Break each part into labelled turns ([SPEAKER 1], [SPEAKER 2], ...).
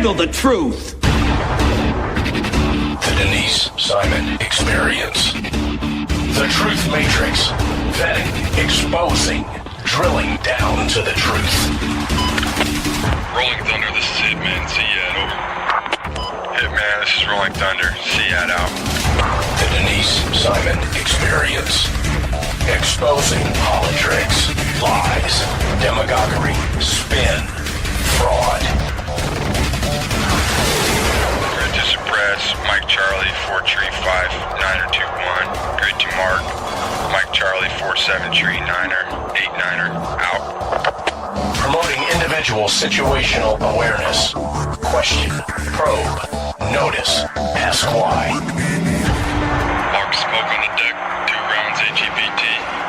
[SPEAKER 1] handle the truth.
[SPEAKER 2] The Denise Simon Experience. The Truth Matrix. Vetting, exposing, drilling down to the truth.
[SPEAKER 3] Rolling Thunder, this is Hitman, Seat, over. Hitman, this is Rolling Thunder, Seat out.
[SPEAKER 2] The Denise Simon Experience. Exposing politics, lies, demagoguery, spin, fraud.
[SPEAKER 3] Grid to suppress, Mike Charlie, 4 tree 5, 9er 2 1. Grid to mark, Mike Charlie, 4 7 tree 9er, 8 9er, out.
[SPEAKER 2] Promoting individual situational awareness. Question, probe, notice, ask why.
[SPEAKER 3] Mark smoke on the deck, 2 rounds AGBT,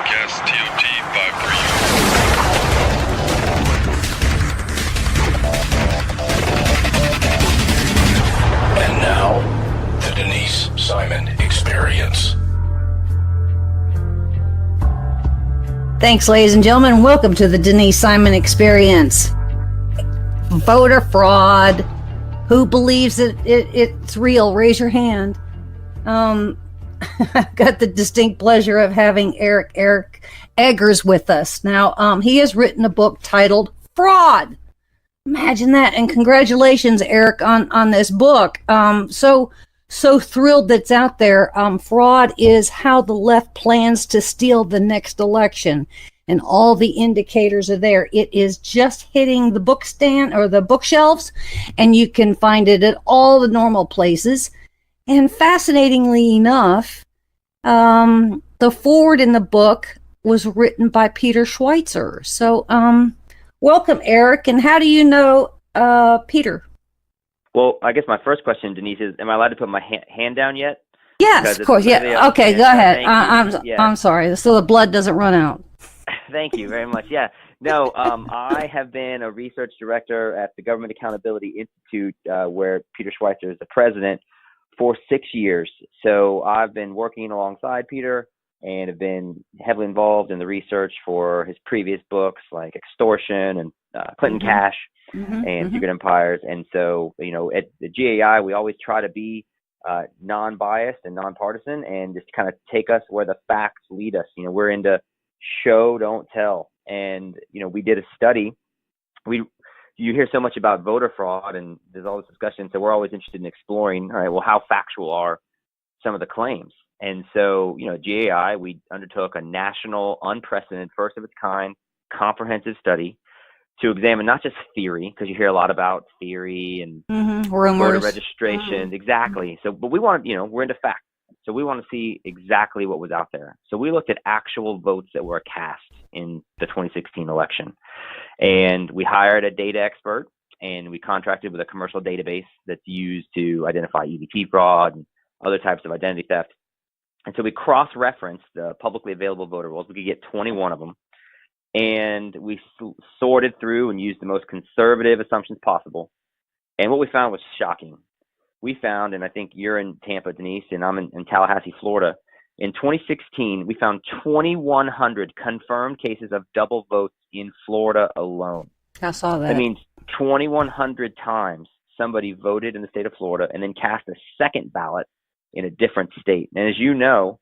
[SPEAKER 3] gas TOT 5-3.
[SPEAKER 2] And now, the Denise Simon Experience.
[SPEAKER 4] Thanks, ladies and gentlemen. Welcome to the Denise Simon Experience. Voter fraud. Who believes that it's real? Raise your hand. I've got the distinct pleasure of having Eric Eggers with us. Now, he has written a book titled Fraud. Imagine that. And congratulations, Eric, on this book. So thrilled that's out there. Fraud is how the left plans to steal the next election. And all the indicators are there. It is just hitting the bookstand or the bookshelves, and you can find it at all the normal places. And fascinatingly enough, the foreword in the book was written by Peter Schweitzer. So welcome, Eric. And how do you know Peter?
[SPEAKER 5] Well, I guess my first question, Denise, is: am I allowed to put my hand down yet?
[SPEAKER 4] Yes, of course. Yeah. Okay, go ahead. I'm sorry. So the blood doesn't run out.
[SPEAKER 5] Thank you very much. Yeah. No, I have been a research director at the Government Accountability Institute, where Peter Schweitzer is the president, for 6 years. So I've been working alongside Peter and have been heavily involved in the research for his previous books like Extortion and Clinton Cash and Secret Empires. And so, at the GAI, we always try to be non-biased and nonpartisan and just kind of take us where the facts lead us. We're into show, don't tell. And, we did a study. You hear so much about voter fraud and there's all this discussion. So we're always interested in exploring, all right, well, how factual are some of the claims? And so, GAI, we undertook a national, unprecedented, first of its kind, comprehensive study to examine not just theory, because you hear a lot about theory and voter registrations. Exactly. So, but we want, we're into facts. So we want to see exactly what was out there. So we looked at actual votes that were cast in the 2016 election. And we hired a data expert and we contracted with a commercial database that's used to identify EBT fraud and other types of identity theft. And so we cross-referenced the publicly available voter rolls. We could get 21 of them. And we sorted through and used the most conservative assumptions possible. And what we found was shocking. We found, and I think you're in Tampa, Denise, and I'm in Tallahassee, Florida. In 2016, we found 2,100 confirmed cases of double votes in Florida alone.
[SPEAKER 4] I saw that.
[SPEAKER 5] That means 2,100 times somebody voted in the state of Florida and then cast a second ballot in a different state. And as you know,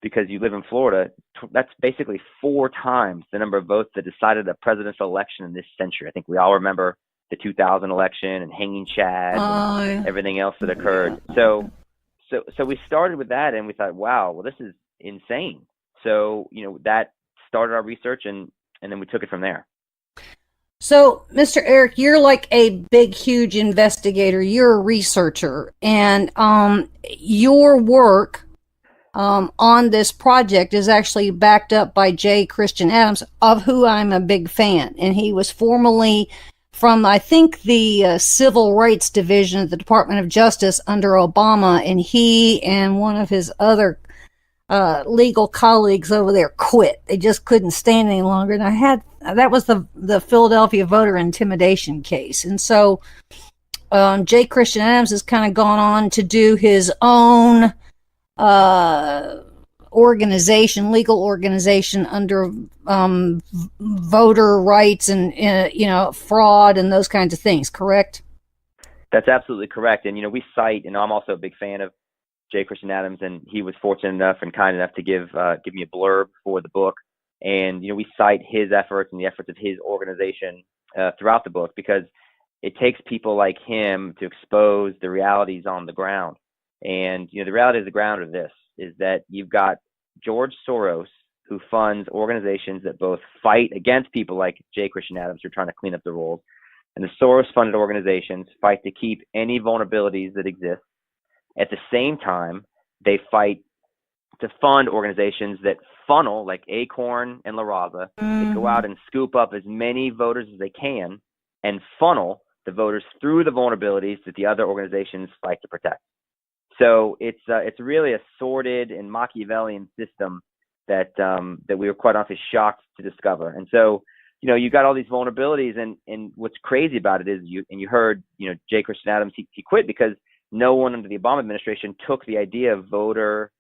[SPEAKER 5] because you live in Florida, that's basically 4 times the number of votes that decided a presidential election in this century. I think we all remember the 2000 election and hanging Chad and everything else that occurred. So we started with that and we thought, wow, well, this is insane. So, that started our research and then we took it from there.
[SPEAKER 4] So, Mr. Eric, you're like a big, huge investigator. You're a researcher, and your work on this project is actually backed up by J. Christian Adams, of who I'm a big fan. And he was formerly from, I think, the Civil Rights Division of the Department of Justice under Obama, and he and one of his other legal colleagues over there quit. They just couldn't stand any longer. And that was the Philadelphia voter intimidation case. And so J. Christian Adams has kind of gone on to do his own legal organization under voter rights and fraud and those kinds of things, correct?
[SPEAKER 5] That's absolutely correct. And, we cite, and I'm also a big fan of J. Christian Adams, and he was fortunate enough and kind enough to give me a blurb for the book. And, we cite his efforts and the efforts of his organization throughout the book, because it takes people like him to expose the realities on the ground. And, the reality of the ground of this is that you've got George Soros, who funds organizations that both fight against people like J. Christian Adams, who are trying to clean up the rules, and the Soros-funded organizations fight to keep any vulnerabilities that exist. At the same time, they fight to fund organizations that funnel, like Acorn and La Raza, that go out and scoop up as many voters as they can and funnel the voters through the vulnerabilities that the other organizations fight to protect. So it's really a sordid and Machiavellian system that we were quite honestly shocked to discover. And so, you got all these vulnerabilities, and what's crazy about it is you heard, J. Christian Adams, he quit because no one under the Obama administration took the idea of voter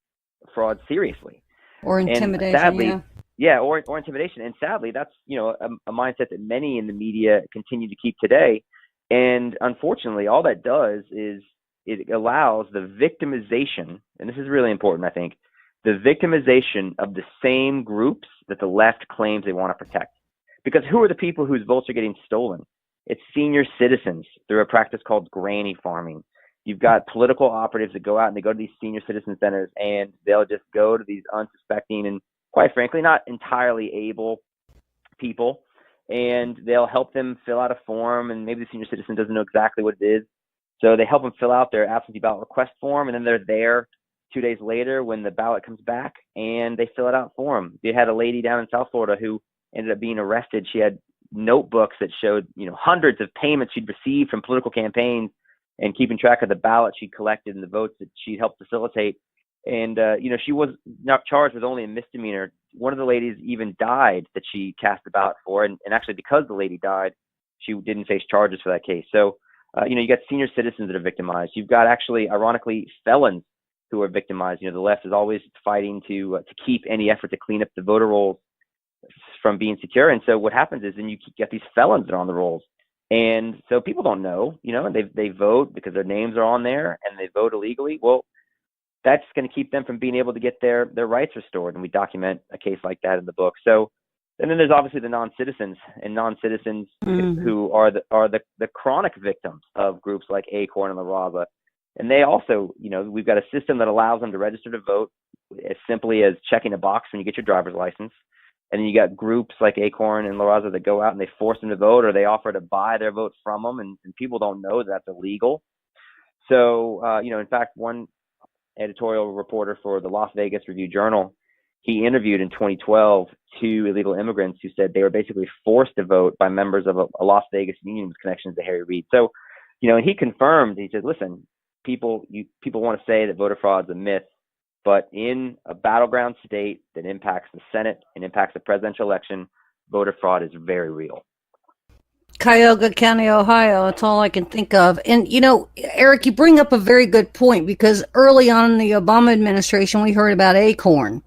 [SPEAKER 5] fraud seriously.
[SPEAKER 4] Or intimidation.
[SPEAKER 5] And sadly, or intimidation. And sadly, that's, a mindset that many in the media continue to keep today. And unfortunately, all that does is it allows the victimization, and this is really important, I think, the victimization of the same groups that the left claims they want to protect. Because who are the people whose votes are getting stolen? It's senior citizens through a practice called granny farming. You've got political operatives that go out and they go to these senior citizen centers, and they'll just go to these unsuspecting and, quite frankly, not entirely able people, and they'll help them fill out a form, and maybe the senior citizen doesn't know exactly what it is. So they help them fill out their absentee ballot request form, and then they're there 2 days later when the ballot comes back, and they fill it out for them. They had a lady down in South Florida who ended up being arrested. She had notebooks that showed, hundreds of payments she'd received from political campaigns and keeping track of the ballots she'd collected and the votes that she'd helped facilitate. And, she was not charged with only a misdemeanor. One of the ladies even died that she cast a ballot for. And actually, because the lady died, she didn't face charges for that case. So, you got senior citizens that are victimized. You've got actually, ironically, felons who are victimized. The left is always fighting to keep any effort to clean up the voter rolls from being secure. And so what happens is then you get these felons that are on the rolls. And so people don't know, and they vote because their names are on there and they vote illegally. Well, that's going to keep them from being able to get their rights restored. And we document a case like that in the book. So, and then there's obviously the non-citizens who are the chronic victims of groups like Acorn and La Raza. And they also, we've got a system that allows them to register to vote as simply as checking a box when you get your driver's license. And then you got groups like Acorn and La Raza that go out and they force them to vote, or they offer to buy their vote from them, and people don't know that that's illegal. So, in fact, one editorial reporter for the Las Vegas Review-Journal, he interviewed in 2012 two illegal immigrants who said they were basically forced to vote by members of a Las Vegas union with connections to Harry Reid. So, and he confirmed, he said, listen, people want to say that voter fraud is a myth, but in a battleground state that impacts the Senate and impacts the presidential election, voter fraud is very real.
[SPEAKER 4] Cuyahoga County, Ohio, that's all I can think of. And, Eric, you bring up a very good point, because early on in the Obama administration, we heard about Acorn.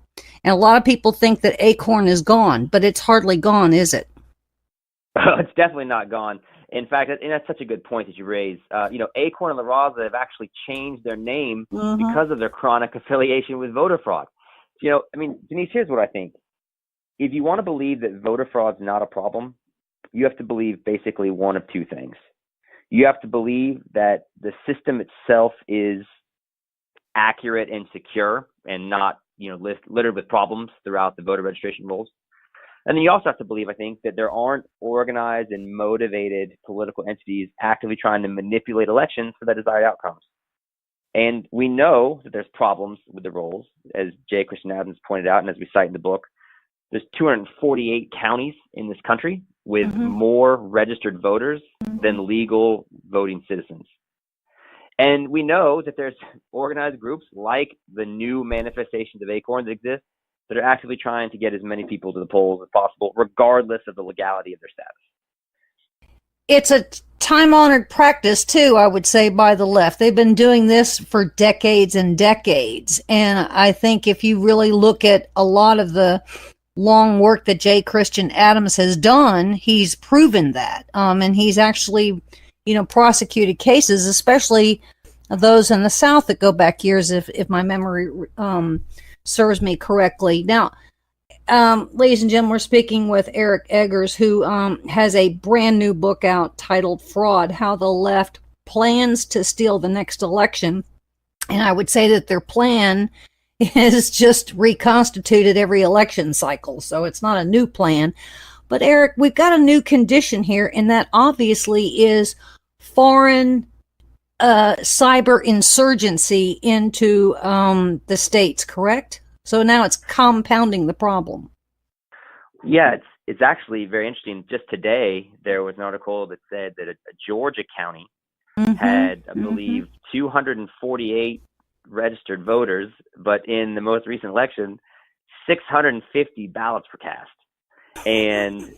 [SPEAKER 4] And a lot of people think that Acorn is gone, but it's hardly gone, is it?
[SPEAKER 5] It's definitely not gone. In fact, and that's such a good point that you raise. Acorn and La Raza have actually changed their name because of their chronic affiliation with voter fraud. Denise, here's what I think. If you want to believe that voter fraud is not a problem, you have to believe basically one of two things. You have to believe that the system itself is accurate and secure and not, littered with problems throughout the voter registration rolls. And then you also have to believe, I think, that there aren't organized and motivated political entities actively trying to manipulate elections for their desired outcomes. And we know that there's problems with the rolls, as J. Christian Adams pointed out, and as we cite in the book. There's 248 counties in this country with more registered voters than legal voting citizens. And we know that there's organized groups like the new manifestations of Acorn that exist that are actively trying to get as many people to the polls as possible, regardless of the legality of their status.
[SPEAKER 4] It's a time-honored practice, too, I would say, by the left. They've been doing this for decades and decades. And I think if you really look at a lot of the long work that J. Christian Adams has done, he's proven that. And he's prosecuted cases, especially those in the South that go back years, if my memory serves me correctly. Now, ladies and gentlemen, we're speaking with Eric Eggers, who has a brand new book out titled Fraud, How the Left Plans to Steal the Next Election. And I would say that their plan is just reconstituted every election cycle. So it's not a new plan. But Eric, we've got a new condition here, and that obviously is foreign cyber insurgency into the states, correct? So now it's compounding the problem.
[SPEAKER 5] Yeah, it's actually very interesting. Just today, there was an article that said that a Georgia county had, I believe, 248 registered voters, but in the most recent election, 650 ballots were cast. And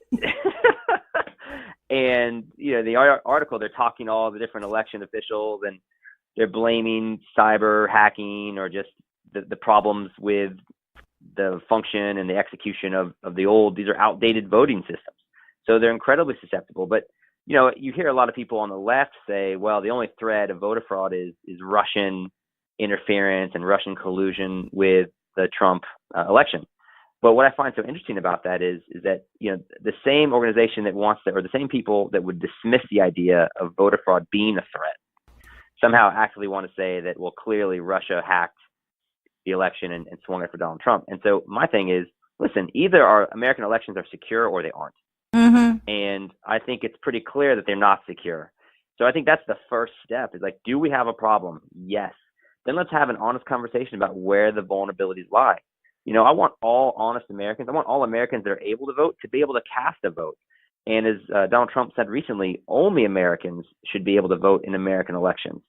[SPEAKER 5] and the article, they're talking to all the different election officials, and they're blaming cyber hacking or just the problems with the function and the execution of these are outdated voting systems. So they're incredibly susceptible. But you hear a lot of people on the left say, well, the only threat of voter fraud is Russian interference and Russian collusion with the Trump election. But what I find so interesting about that is that the same organization that wants to, or the same people that would dismiss the idea of voter fraud being a threat, somehow actually want to say that, well, clearly Russia hacked the election and swung it for Donald Trump. And so my thing is, listen, either our American elections are secure or they aren't. And I think it's pretty clear that they're not secure. So I think that's the first step, is like, do we have a problem? Yes. Then let's have an honest conversation about where the vulnerabilities lie. I want all honest Americans, I want all Americans that are able to vote to be able to cast a vote. And as Donald Trump said recently, only Americans should be able to vote in American elections.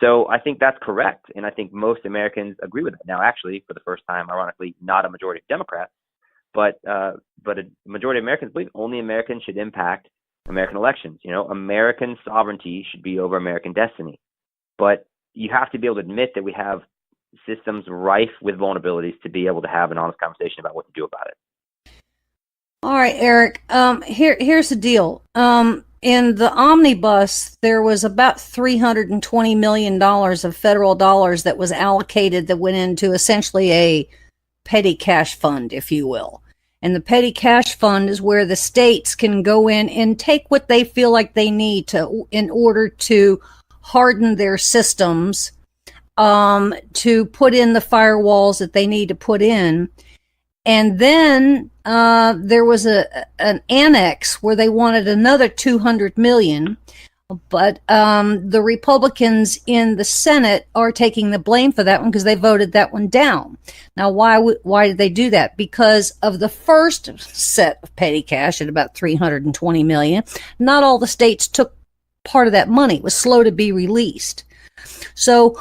[SPEAKER 5] So I think that's correct. And I think most Americans agree with that. Now, actually, for the first time, ironically, not a majority of Democrats, but a majority of Americans believe only Americans should impact American elections. American sovereignty should be over American destiny. But you have to be able to admit that we have systems rife with vulnerabilities to be able to have an honest conversation about what to do about it.
[SPEAKER 4] All right, Eric. Here's the deal. In the omnibus, there was about $320 million of federal dollars that was allocated that went into essentially a petty cash fund, if you will. And the petty cash fund is where the states can go in and take what they feel like they need to, in order to harden their systems, to put in the firewalls that they need to put in. And then there was an annex where they wanted another $200 million, but the Republicans in the Senate are taking the blame for that one because they voted that one down. Now, why did they do that? Because of the first set of petty cash at about $320 million. Not all the states took part of that money. It was slow to be released. So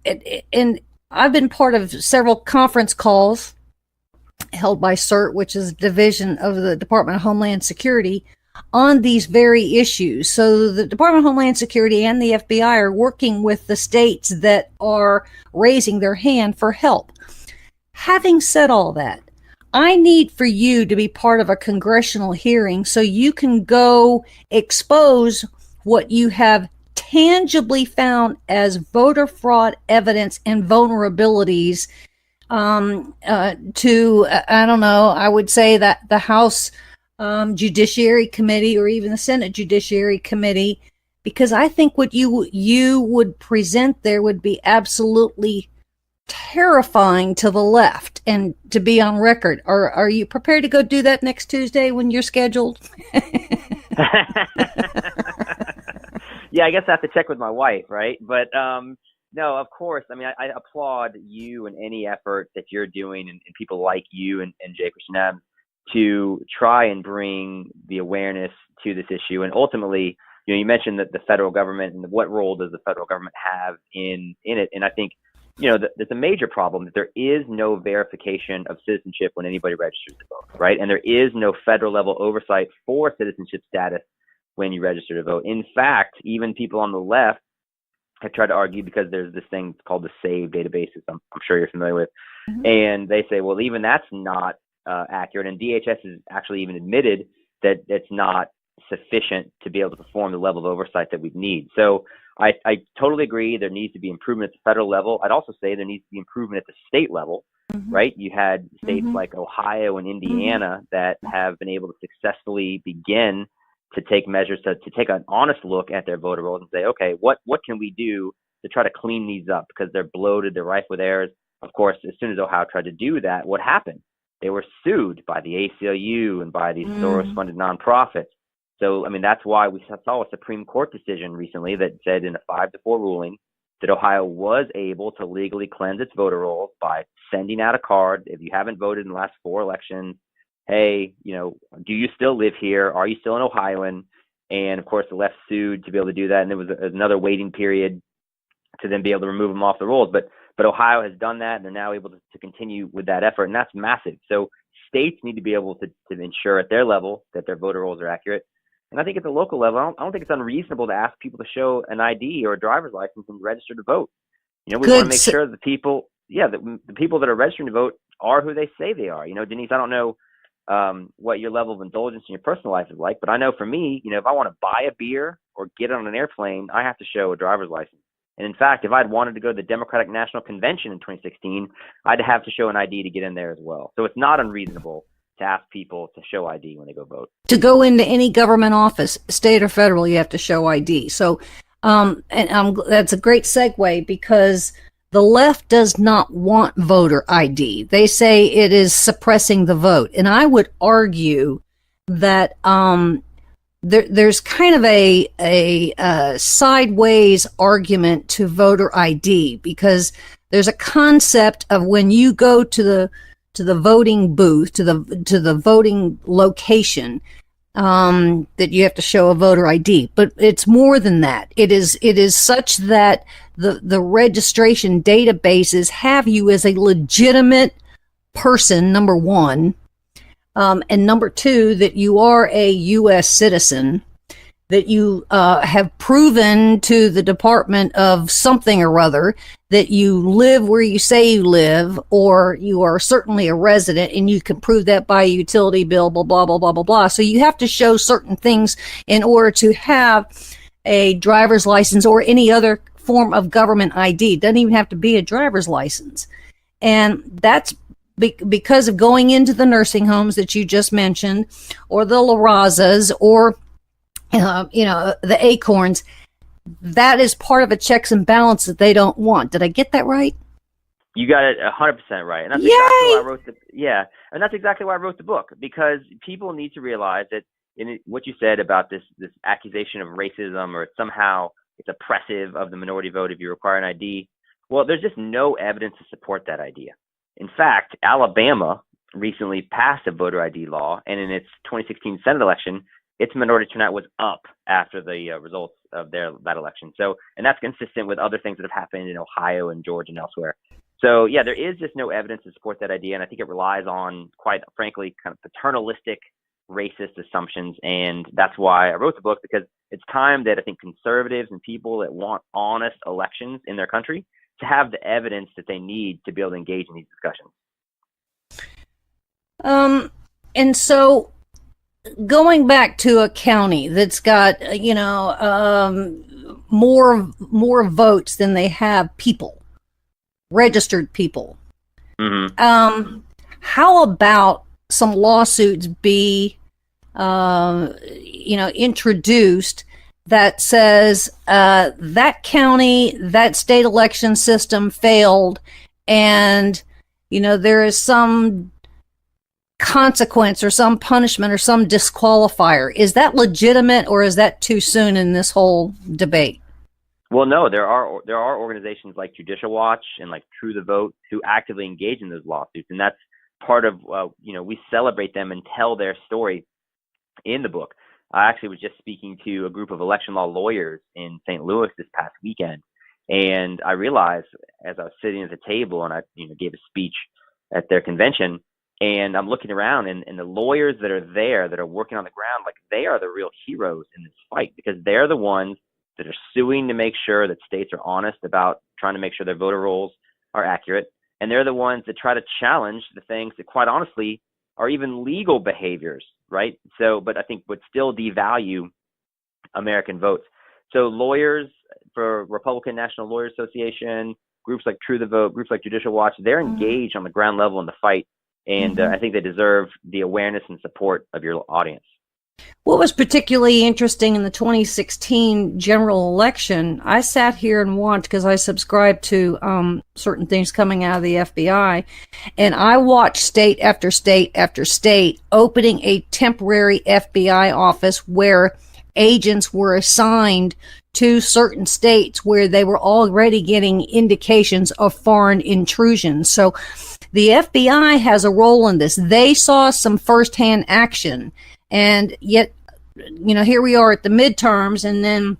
[SPEAKER 4] and I've been part of several conference calls held by CERT, which is a division of the Department of Homeland Security, on these very issues. So the Department of Homeland Security and the FBI are working with the states that are raising their hand for help. Having said all that, I need for you to be part of a congressional hearing so you can go expose what you have tangibly found as voter fraud evidence and vulnerabilities to, I don't know, I would say that the House Judiciary Committee or even the Senate Judiciary Committee, because I think what you would present there would be absolutely terrifying to the left and to be on record. Are you prepared to go do that next Tuesday when you're scheduled?
[SPEAKER 5] Yeah, I guess I have to check with my wife, right? But no, of course. I mean, I applaud you and any effort that you're doing and people like you and Jay Christian Adams to try and bring the awareness to this issue. And ultimately, you mentioned that the federal government and what role does the federal government have in it. And I think, there's a major problem that there is no verification of citizenship when anybody registers to vote, right? And there is no federal level oversight for citizenship status when you register to vote. In fact, even people on the left have tried to argue, because there's this thing called the SAVE databases, I'm sure you're familiar with, and they say, well, even that's not accurate. And DHS has actually even admitted that it's not sufficient to be able to perform the level of oversight that we need. So I totally agree there needs to be improvement at the federal level. I'd also say there needs to be improvement at the state level, right? You had states like Ohio and Indiana that have been able to successfully begin to take measures to take an honest look at their voter rolls and say, okay, what can we do to try to clean these up because they're bloated, they're rife with errors. Of course, as soon as Ohio tried to do that, what happened? They were sued by the ACLU and by these Soros-funded nonprofits. So, I mean, that's why we saw a Supreme Court decision recently that said in a 5-4 ruling that Ohio was able to legally cleanse its voter rolls by sending out a card. If you haven't voted in the last 4 elections, hey, you know, do you still live here? Are you still an Ohioan? And of course, the left sued to be able to do that. And there was another waiting period to then be able to remove them off the rolls. But Ohio has done that, and they're now able to continue with that effort, and that's massive. So states need to be able to ensure at their level that their voter rolls are accurate. And I think at the local level, I don't think it's unreasonable to ask people to show an ID or a driver's license and register to vote. You know, we want to make sure the people, the people that are registering to vote are who they say they are. You know, Denise, I don't know what your level of indulgence in your personal life is like, but I know for me, you know, if I want to buy a beer or get on an airplane, I have to show a driver's license. And in fact, if I'd wanted to go to the Democratic National Convention in 2016, I'd have to show an ID to get in there as well. So it's not unreasonable to ask people to show ID when they go vote.
[SPEAKER 4] To go into any government office, state or federal, you have to show ID. So that's a great segue because the left does not want voter ID. They say it is suppressing the vote. And I would argue that there's kind of a sideways argument to voter ID because there's a concept of when you go to the voting booth, to the voting location, that you have to show a voter ID. But it's more than that. It is such that the registration databases have you as a legitimate person, number one, and number two, that you are a U.S. citizen, that you have proven to the Department of something or other that you live where you say you live, or you are certainly a resident, and you can prove that by a utility bill, blah, blah, blah, blah, blah, blah. So you have to show certain things in order to have a driver's license or any other form of government ID. It doesn't even have to be a driver's license. And that's because of going into the nursing homes that you just mentioned, or the La Razas, or the Acorns. That is part of a checks and balance that they don't want. Did I get that right?
[SPEAKER 5] You got it 100% right, and that's exactly why I wrote and that's exactly why I wrote the book, because people need to realize that in what you said about this accusation of racism, or somehow it's oppressive of the minority vote if you require an ID. Well, there's just no evidence to support that idea. In fact, Alabama recently passed a voter ID law, and in its 2016 Senate election, its minority turnout was up after the results of that election. So, and that's consistent with other things that have happened in Ohio and Georgia and elsewhere. So, yeah, there is just no evidence to support that idea, and I think it relies on, quite frankly, kind of paternalistic, racist assumptions, and that's why I wrote the book, because it's time that I think conservatives and people that want honest elections in their country to have the evidence that they need to be able to engage in these discussions.
[SPEAKER 4] And so going back to a county that's got, more votes than they have people, registered people. Mm-hmm. How about some lawsuits be, introduced that says that county, that state election system failed, and there is some consequence or some punishment or some disqualifier? Is that legitimate, or is that too soon in this whole debate?
[SPEAKER 5] Well, no, there are organizations like Judicial Watch and like True the Vote who actively engage in those lawsuits, and that's part of we celebrate them and tell their story in the book. I actually was just speaking to a group of election law lawyers in St. Louis this past weekend, and I realized as I was sitting at the table and I gave a speech at their convention, and I'm looking around, and the lawyers that are there that are working on the ground, like, they are the real heroes in this fight, because they're the ones that are suing to make sure that states are honest about trying to make sure their voter rolls are accurate. And they're the ones that try to challenge the things that, quite honestly, are even legal behaviors, right? So, but I think would still devalue American votes. So lawyers for Republican National Lawyers Association, groups like True the Vote, groups like Judicial Watch, they're engaged on the ground level in the fight. And I think they deserve the awareness and support of your audience.
[SPEAKER 4] What was particularly interesting in the 2016 general election, I sat here and watched, because I subscribe to certain things coming out of the FBI, and I watched state after state after state opening a temporary FBI office where agents were assigned to certain states where they were already getting indications of foreign intrusion. So the FBI has a role in this. They saw some firsthand action. And yet, here we are at the midterms, and then,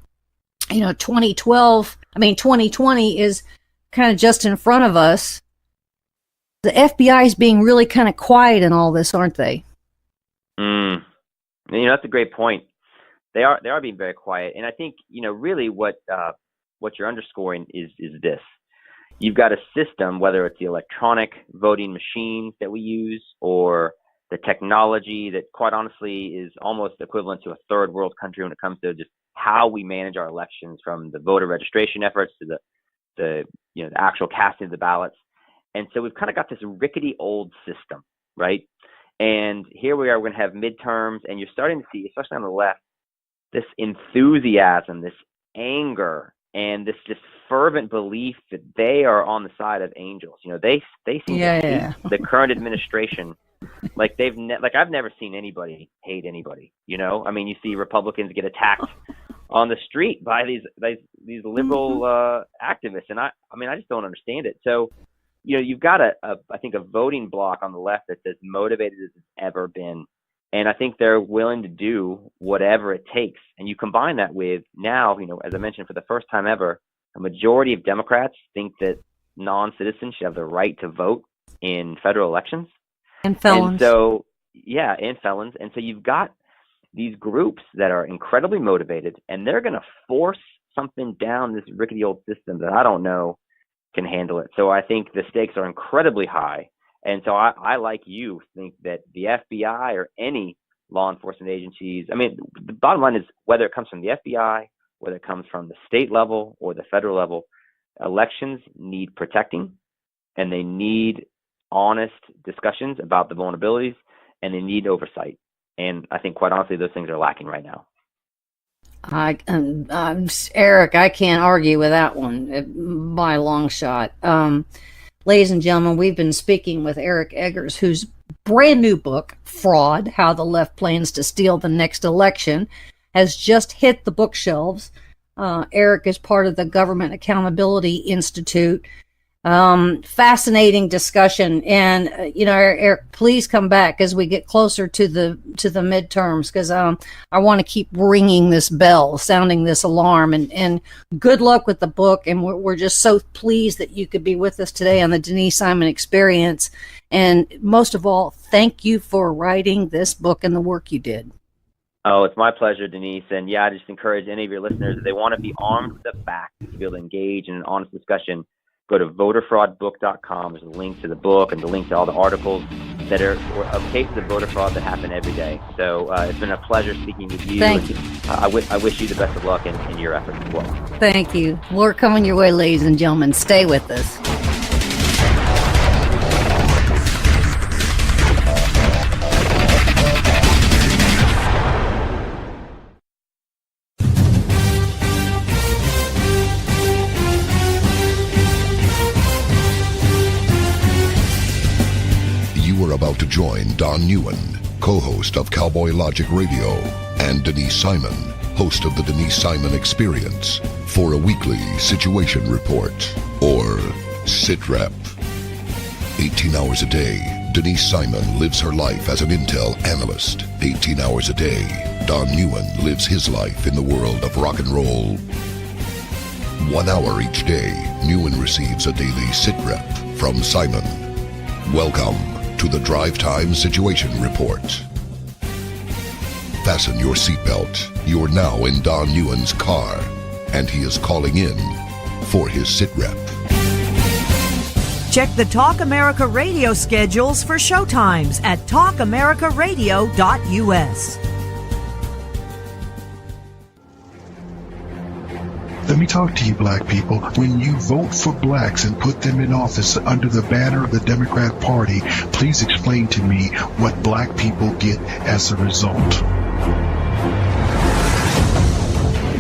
[SPEAKER 4] 2020 is kind of just in front of us. The FBI is being really kind of quiet in all this, aren't they?
[SPEAKER 5] That's a great point. They are being very quiet. And I think, really what you're underscoring is this. You've got a system, whether it's the electronic voting machines that we use or the technology that, quite honestly, is almost equivalent to a third world country when it comes to just how we manage our elections, from the voter registration efforts to the actual casting of the ballots. And so we've kind of got this rickety old system, right? And here we are, we're going to have midterms, and you're starting to see, especially on the left, this enthusiasm, this anger, and this just fervent belief that they are on the side of angels. They seem to hate the current administration. Like I've never seen anybody hate anybody. You see Republicans get attacked on the street by these liberal activists, and I just don't understand it. So, you've got I think a voting bloc on the left that's as motivated as it's ever been, and I think they're willing to do whatever it takes. And you combine that with now, as I mentioned, for the first time ever, a majority of Democrats think that non-citizens should have the right to vote in federal elections.
[SPEAKER 4] And felons.
[SPEAKER 5] And so, and felons. And so you've got these groups that are incredibly motivated, and they're going to force something down this rickety old system that I don't know can handle it. So I think the stakes are incredibly high. And so I like you, think that the FBI or any law enforcement agencies, the bottom line is, whether it comes from the FBI, whether it comes from the state level or the federal level, elections need protecting, and they need honest discussions about the vulnerabilities, and they need oversight. And I think, quite honestly, those things are lacking right now.
[SPEAKER 4] Eric, I can't argue with that one by a long shot. Ladies and gentlemen, we've been speaking with Eric Eggers, whose brand new book, Fraud: How the Left Plans to Steal the Next Election, has just hit the bookshelves. Eric is part of the Government Accountability Institute. Fascinating discussion, and Eric, please come back as we get closer to the midterms, because I want to keep ringing this bell, sounding this alarm, and good luck with the book. And we're just so pleased that you could be with us today on the Denise Simon Experience, and most of all, thank you for writing this book and the work you did.
[SPEAKER 5] Oh, it's my pleasure, Denise. And I just encourage any of your listeners, if they want to be armed with the facts to be able to engage in an honest discussion, go to voterfraudbook.com. There's a link to the book and the link to all the articles that are of cases of voter fraud that happen every day. So it's been a pleasure speaking with you.
[SPEAKER 4] Thank you.
[SPEAKER 5] I wish you the best of luck in your efforts as well.
[SPEAKER 4] Thank you. More coming your way, ladies and gentlemen. Stay with us.
[SPEAKER 1] About to join Don Newen, co-host of Cowboy Logic Radio, and Denise Simon, host of the Denise Simon Experience, for a weekly situation report, or SITREP. 18 hours a day, Denise Simon lives her life as an intel analyst. 18 hours a day, Don Newen lives his life in the world of rock and roll. 1 hour each day, Newen receives a daily SITREP from Simon. Welcome to the Drive Time Situation Report. Fasten your seatbelt. You're now in Don Newen's car, and he is calling in for his SITREP.
[SPEAKER 6] Check the Talk America Radio schedules for showtimes at talkamericaradio.us.
[SPEAKER 7] Let me talk to you, black people. When you vote for blacks and put them in office under the banner of the Democrat Party, please explain to me what black people get as a result.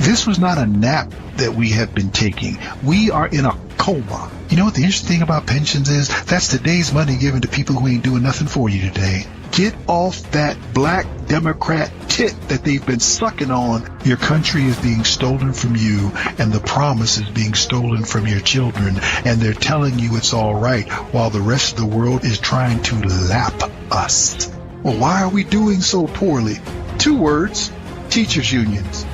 [SPEAKER 7] This was not a nap that we have been taking. We are in a coma. You know what the interesting thing about pensions is? That's today's money given to people who ain't doing nothing for you today. Get off that black Democrat tit that they've been sucking on. Your country is being stolen from you, and the promise is being stolen from your children, and they're telling you it's all right while the rest of the world is trying to lap us. Well, why are we doing so poorly? 2 words: teachers' unions.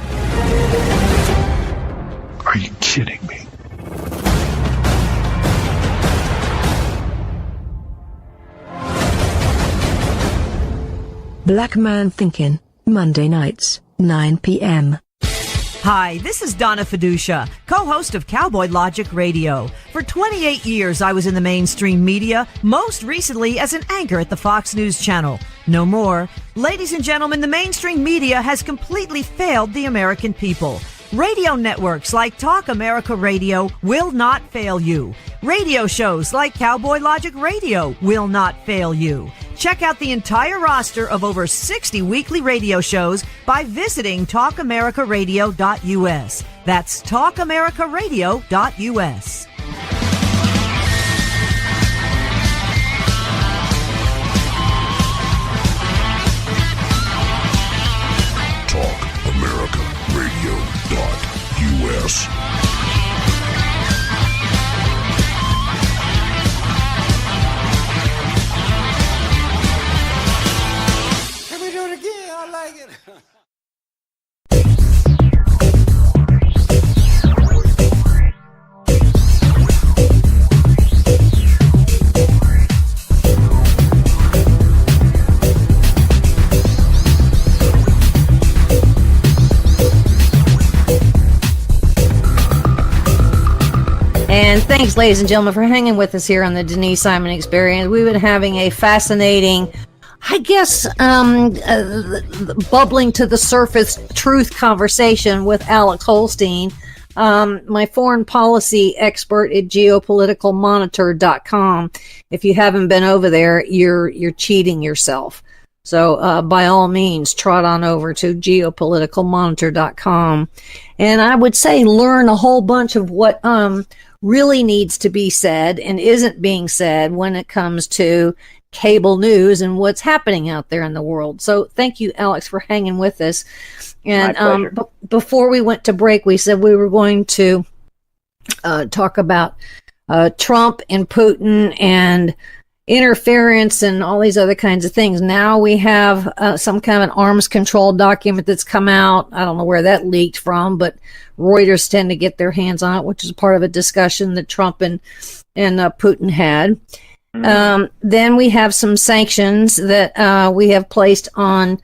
[SPEAKER 7] Are you kidding me?
[SPEAKER 8] Black Man Thinking, Monday nights, 9 p.m.
[SPEAKER 6] Hi, this is Donna Fiducia, co-host of Cowboy Logic Radio. For 28 years, I was in the mainstream media, most recently as an anchor at the Fox News Channel. No more. Ladies and gentlemen, the mainstream media has completely failed the American people. Radio networks like Talk America Radio will not fail you. Radio shows like Cowboy Logic Radio will not fail you. Check out the entire roster of over 60 weekly radio shows by visiting talkamericaradio.us. That's talkamericaradio.us.
[SPEAKER 1] TalkAmericaRadio.us.
[SPEAKER 4] And thanks, ladies and gentlemen, for hanging with us here on the Denise Simon Experience. We've been having a fascinating, I guess, bubbling to the surface truth conversation with Alex Holstein, my foreign policy expert at geopoliticalmonitor.com. If you haven't been over there, you're cheating yourself. So by all means, trot on over to geopoliticalmonitor.com. And I would say learn a whole bunch of what really needs to be said and isn't being said when it comes to cable news and what's happening out there in the world. So thank you, Alex, for hanging with us. And before we went to break, we said we were going to talk about Trump and Putin and interference and all these other kinds of things. Now we have some kind of an arms control document that's come out. I don't know where that leaked from, but Reuters tend to get their hands on it, which is part of a discussion that Trump and Putin had. Then we have some sanctions that we have placed on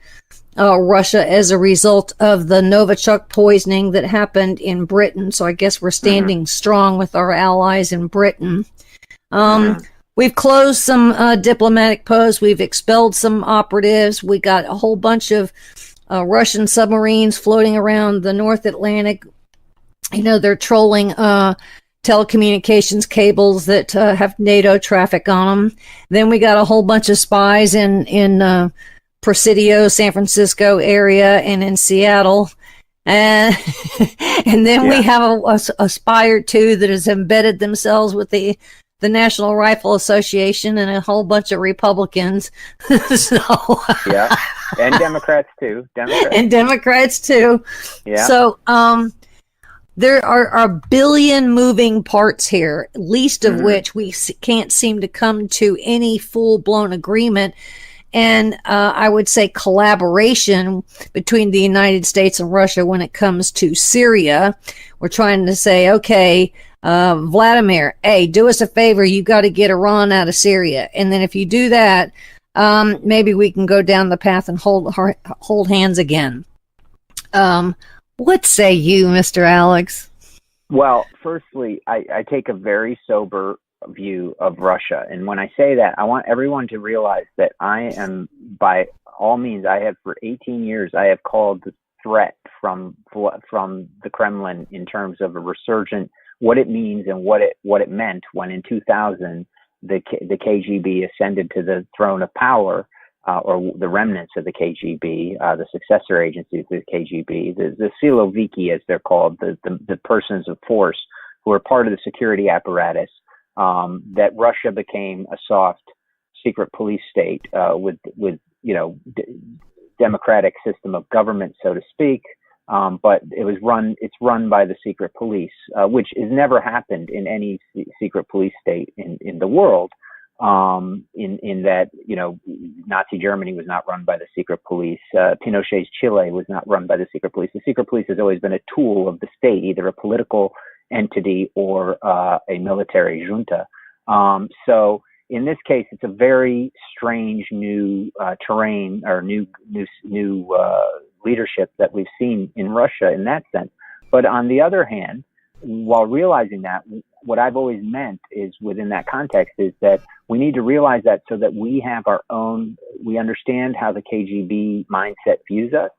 [SPEAKER 4] Russia as a result of the Novichok poisoning that happened in Britain. So I guess we're standing strong with our allies in Britain. We've closed some diplomatic posts. We've expelled some operatives. We got a whole bunch of Russian submarines floating around the North Atlantic. You know, they're trolling telecommunications cables that have NATO traffic on them. Then we got a whole bunch of spies in Presidio, San Francisco area, and in Seattle. And then we have a spy or two that has embedded themselves with the National Rifle Association and a whole bunch of Republicans.
[SPEAKER 5] Yeah, and Democrats too.
[SPEAKER 4] Democrats too.
[SPEAKER 5] Yeah.
[SPEAKER 4] So there are a billion moving parts here, least of which we can't seem to come to any full-blown agreement. And I would say collaboration between the United States and Russia when it comes to Syria. We're trying to say, okay, Vladimir, hey, do us a favor. You got to get Iran out of Syria. And then if you do that, maybe we can go down the path and hold hands again. What say you, Mr. Alex?
[SPEAKER 5] Well, firstly, I take a very sober
[SPEAKER 9] view of Russia. And when I say that, I want everyone to realize that I am, by all means, I have for 18 years, I have called the threat from the Kremlin in terms of a resurgent, what it means and what it meant when in 2000 the KGB ascended to the throne of power, or the remnants of the KGB, the successor agencies of the KGB, the Siloviki as they're called, the persons of force who are part of the security apparatus, that Russia became a soft secret police state with democratic system of government, so to speak. But it's run by the secret police, which has never happened in any secret police state in the world. In that, Nazi Germany was not run by the secret police. Pinochet's Chile was not run by the secret police. The secret police has always been a tool of the state, either a political entity or a military junta. So in this case, it's a very strange new terrain or new leadership that we've seen in Russia in that sense. But on the other hand, while realizing that, what I've always meant is within that context is that we need to realize that so that we have our own, we understand how the KGB mindset views us.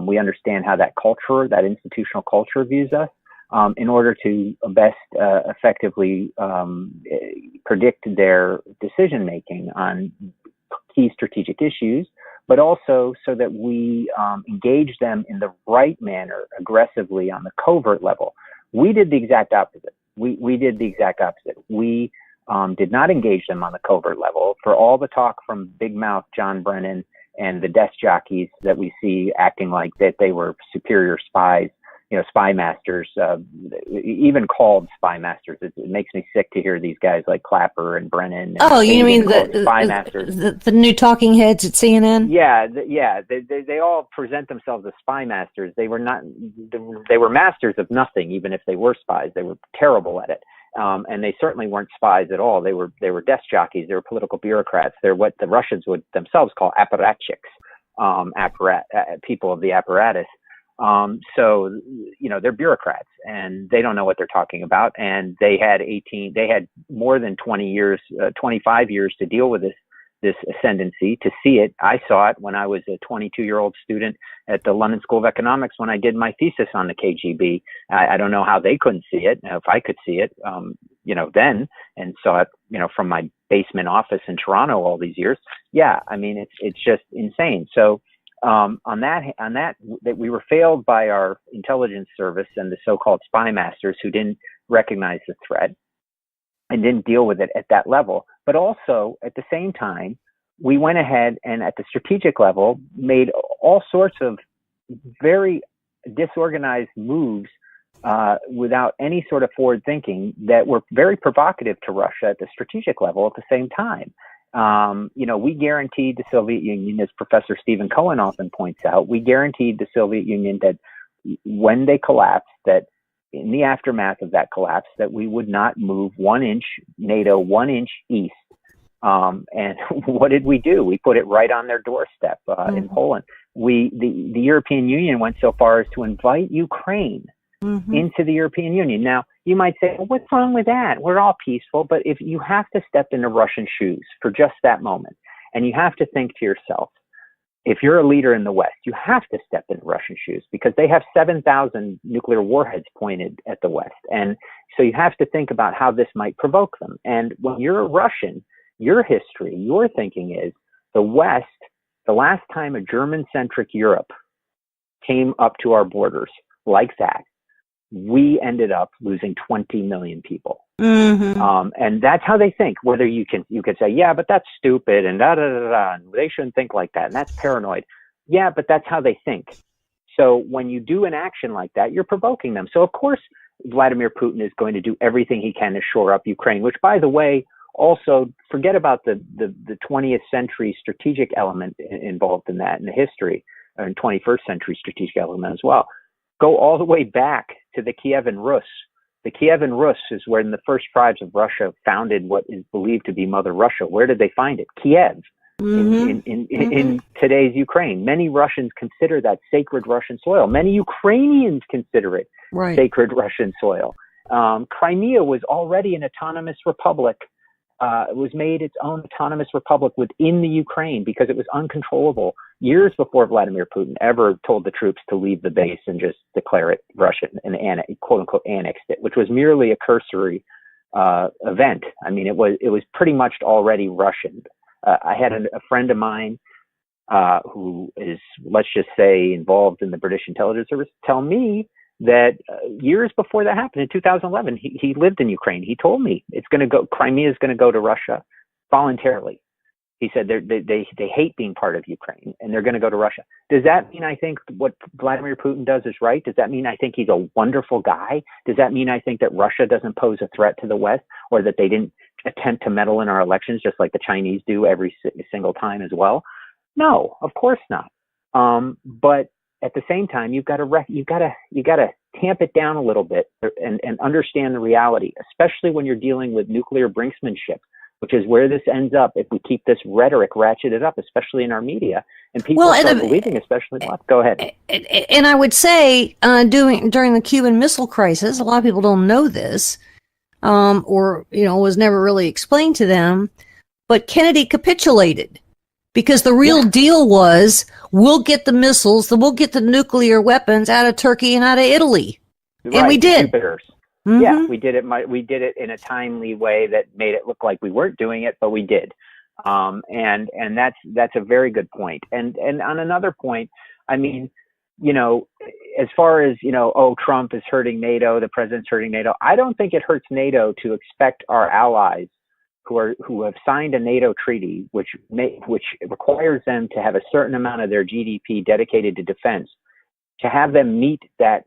[SPEAKER 9] We understand how that culture, that institutional culture views us, in order to best effectively predict their decision making on key strategic issues, but also so that we engage them in the right manner aggressively on the covert level. We did the exact opposite. We did the exact opposite. We did not engage them on the covert level. For all the talk from Big Mouth John Brennan and the desk jockeys that we see acting like that they were superior spies, spy masters, even called spy masters. It makes me sick to hear these guys like Clapper and Brennan.
[SPEAKER 4] Oh, you mean
[SPEAKER 9] the spy masters?
[SPEAKER 4] The new talking heads at CNN?
[SPEAKER 9] Yeah, they all present themselves as spy masters. They were not. They were masters of nothing, even if they were spies. They were terrible at it, and they certainly weren't spies at all. They were desk jockeys. They were political bureaucrats. They're what the Russians would themselves call apparatchiks, people of the apparatus. So, they're bureaucrats and they don't know what they're talking about. And they had more than 25 years to deal with this ascendancy, to see it. I saw it when I was a 22-year-old student at the London School of Economics when I did my thesis on the KGB. I don't know how they couldn't see it. If I could see it, then, and saw it, from my basement office in Toronto all these years. Yeah. I mean, it's just insane. So, on that we were failed by our intelligence service and the so-called spy masters who didn't recognize the threat and didn't deal with it at that level. But also at the same time, we went ahead and at the strategic level made all sorts of very disorganized moves without any sort of forward thinking that were very provocative to Russia at the strategic level at the same time. We guaranteed the Soviet Union, as Professor Stephen Cohen often points out, we guaranteed the Soviet Union that when they collapsed, that in the aftermath of that collapse, that we would not move 1 inch, NATO 1 inch east. And what did we do? We put it right on their doorstep in Poland. The European Union went so far as to invite Ukraine into the European Union. Now, you might say, well, what's wrong with that? We're all peaceful. But if you have to step into Russian shoes for just that moment, and you have to think to yourself, if you're a leader in the West, you have to step into Russian shoes because they have 7,000 nuclear warheads pointed at the West. And so you have to think about how this might provoke them. And when you're a Russian, your history, your thinking is the West, the last time a German-centric Europe came up to our borders like that, we ended up losing 20 million people. And that's how they think. Whether you could say, yeah, but that's stupid and and they shouldn't think like that. And that's paranoid. Yeah, but that's how they think. So when you do an action like that, you're provoking them. So of course, Vladimir Putin is going to do everything he can to shore up Ukraine, which by the way, also forget about the 20th century strategic element involved in that in the history, and 21st century strategic element as well. Go all the way back to the Kievan Rus. The Kievan Rus is when the first tribes of Russia founded what is believed to be Mother Russia. Where did they find it? Kiev, in today's Ukraine. Many Russians consider that sacred Russian soil. Many Ukrainians consider it sacred Russian soil. Crimea was already an autonomous republic. It was made its own autonomous republic within the Ukraine because it was uncontrollable years before Vladimir Putin ever told the troops to leave the base and just declare it Russian and quote unquote annexed it, which was merely a cursory event. I mean, it was pretty much already Russian. I had a friend of mine who is, let's just say, involved in the British intelligence service tell me that years before that happened in 2011, he lived in Ukraine. He told me Crimea is going to go to Russia voluntarily. He said they hate being part of Ukraine and they're going to go to Russia. Does that mean I think what Vladimir Putin does is right? Does that mean I think he's a wonderful guy? Does that mean I think that Russia doesn't pose a threat to the West, or that they didn't attempt to meddle in our elections just like the Chinese do every single time as well? No, of course not. But at the same time, you got to tamp it down a little bit and understand the reality, especially when you're dealing with nuclear brinksmanship, which is where this ends up if we keep this rhetoric ratcheted up, especially in our media, and people start believing, especially left. Go ahead.
[SPEAKER 4] And I would say during the Cuban Missile Crisis, a lot of people don't know this, or was never really explained to them, but Kennedy capitulated. Because the real deal was, we'll get the missiles, we'll get the nuclear weapons out of Turkey and out of Italy, and we did. Mm-hmm.
[SPEAKER 9] Yeah, we did it. We did it in a timely way that made it look like we weren't doing it, but we did. And that's a very good point. And on another point, I mean, as far as Trump is hurting NATO, the president's hurting NATO. I don't think it hurts NATO to expect our allies who have signed a NATO treaty, which requires them to have a certain amount of their GDP dedicated to defense, to have them meet that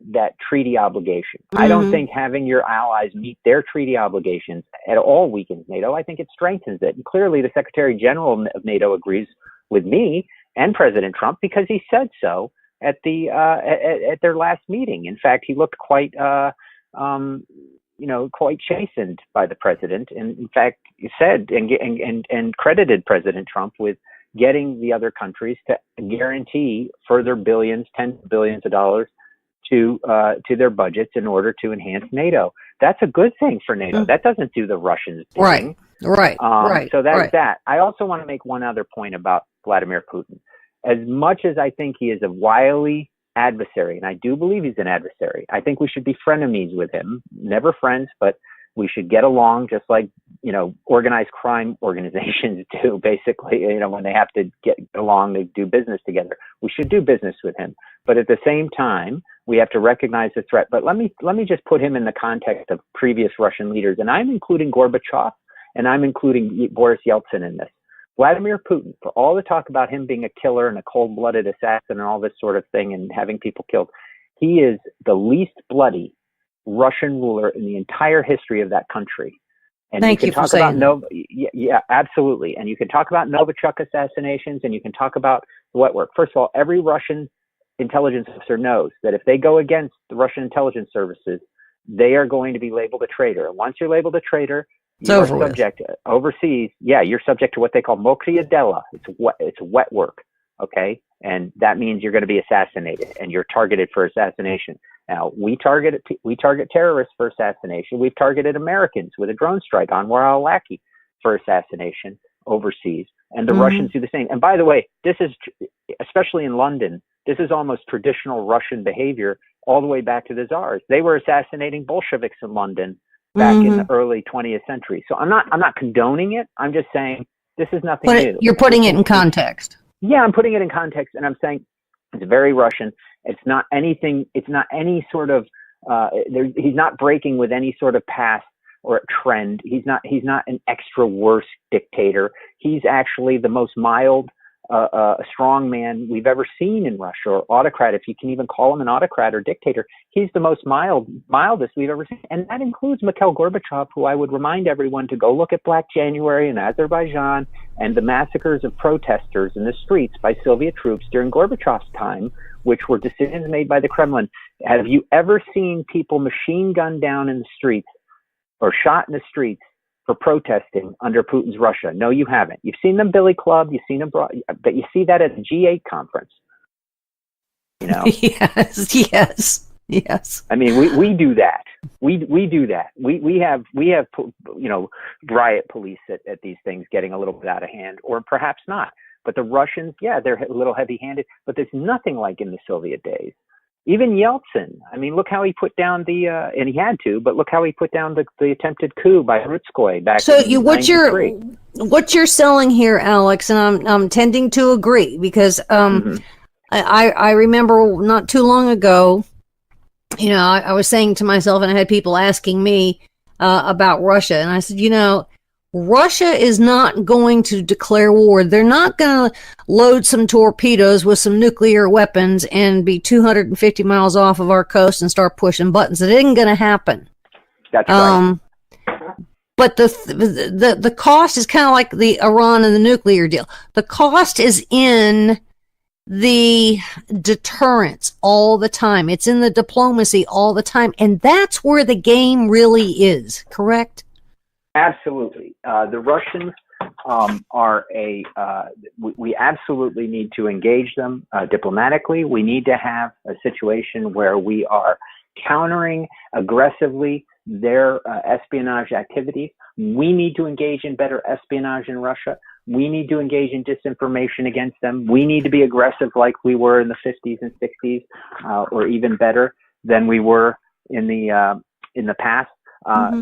[SPEAKER 9] treaty obligation. Mm-hmm. I don't think having your allies meet their treaty obligations at all weakens NATO. I think it strengthens it. And clearly, the Secretary General of NATO agrees with me and President Trump because he said so at their last meeting. In fact, he looked quite quite chastened by the president, and in fact said and credited President Trump with getting the other countries to guarantee further tens of billions of dollars to their budgets in order to enhance NATO. That's a good thing for NATO. That doesn't do the Russians thing.
[SPEAKER 4] Right.
[SPEAKER 9] So that's that. I also want to make one other point about Vladimir Putin. As much as I think he is a wily adversary, and I do believe he's an adversary, I think we should be frenemies with him. Never friends, but we should get along just like, organized crime organizations do, basically, when they have to get along to do business together. We should do business with him. But at the same time, we have to recognize the threat. But let me just put him in the context of previous Russian leaders, and I'm including Gorbachev, and I'm including Boris Yeltsin in this. Vladimir Putin, for all the talk about him being a killer and a cold-blooded assassin and all this sort of thing and having people killed, he is the least bloody Russian ruler in the entire history of that country. And
[SPEAKER 4] Thank you for saying that.
[SPEAKER 9] Yeah, absolutely. And you can talk about Novichok assassinations, and you can talk about the wet work. First of all, every Russian intelligence officer knows that if they go against the Russian intelligence services, they are going to be labeled a traitor. And once you're labeled a traitor, you're subject overseas. Yeah, you're subject to what they call mokrya dela. It's wet work. Okay. And that means you're going to be assassinated and you're targeted for assassination. Now, we target terrorists for assassination. We've targeted Americans with a drone strike, Anwar al-Awlaki, for assassination overseas. And the Russians do the same. And by the way, this is, especially in London, this is almost traditional Russian behavior all the way back to the Tsars. They were assassinating Bolsheviks in London back in the early 20th century. So I'm not condoning it. I'm just saying this is nothing new.
[SPEAKER 4] You're putting it in context.
[SPEAKER 9] Yeah, I'm putting it in context, and I'm saying it's very Russian. It's not anything. It's not any sort of. He's not breaking with any sort of past or trend. He's not an extra worse dictator. He's actually the most mild, strong man we've ever seen in Russia, or autocrat, if you can even call him an autocrat or dictator. He's the most mildest we've ever seen. And that includes Mikhail Gorbachev, who I would remind everyone to go look at Black January in Azerbaijan and the massacres of protesters in the streets by Soviet troops during Gorbachev's time, which were decisions made by the Kremlin. Have you ever seen people machine gunned down in the streets or shot in the streets for protesting under Putin's Russia? No, you haven't. You've seen them Billy Club, you've seen them, but you see that at the G8 conference.
[SPEAKER 4] Yes. I mean,
[SPEAKER 9] we do that. We do that. We have riot police at these things getting a little bit out of hand, or perhaps not. But the Russians, they're a little heavy-handed. But there's nothing like in the Soviet days. Even Yeltsin. I mean, look how he put down and he had to. But look how he put down the attempted coup by Rutskoy back in '93.
[SPEAKER 4] What you're selling here, Alex, and I'm tending to agree, because I remember not too long ago, I was saying to myself, and I had people asking me about Russia, and I said, Russia is not going to declare war. They're not going to load some torpedoes with some nuclear weapons and be 250 miles off of our coast and start pushing buttons. It isn't going to happen.
[SPEAKER 9] That's right.
[SPEAKER 4] But the cost is kind of like the Iran and the nuclear deal. The cost is in the deterrence all the time. It's in the diplomacy all the time. And that's where the game really is, correct?
[SPEAKER 9] Absolutely. The Russians we absolutely need to engage them diplomatically. We need to have a situation where we are countering aggressively their espionage activities. We need to engage in better espionage in Russia. We need to engage in disinformation against them. We need to be aggressive like we were in the 50s and 60s, or even better than we were in the past.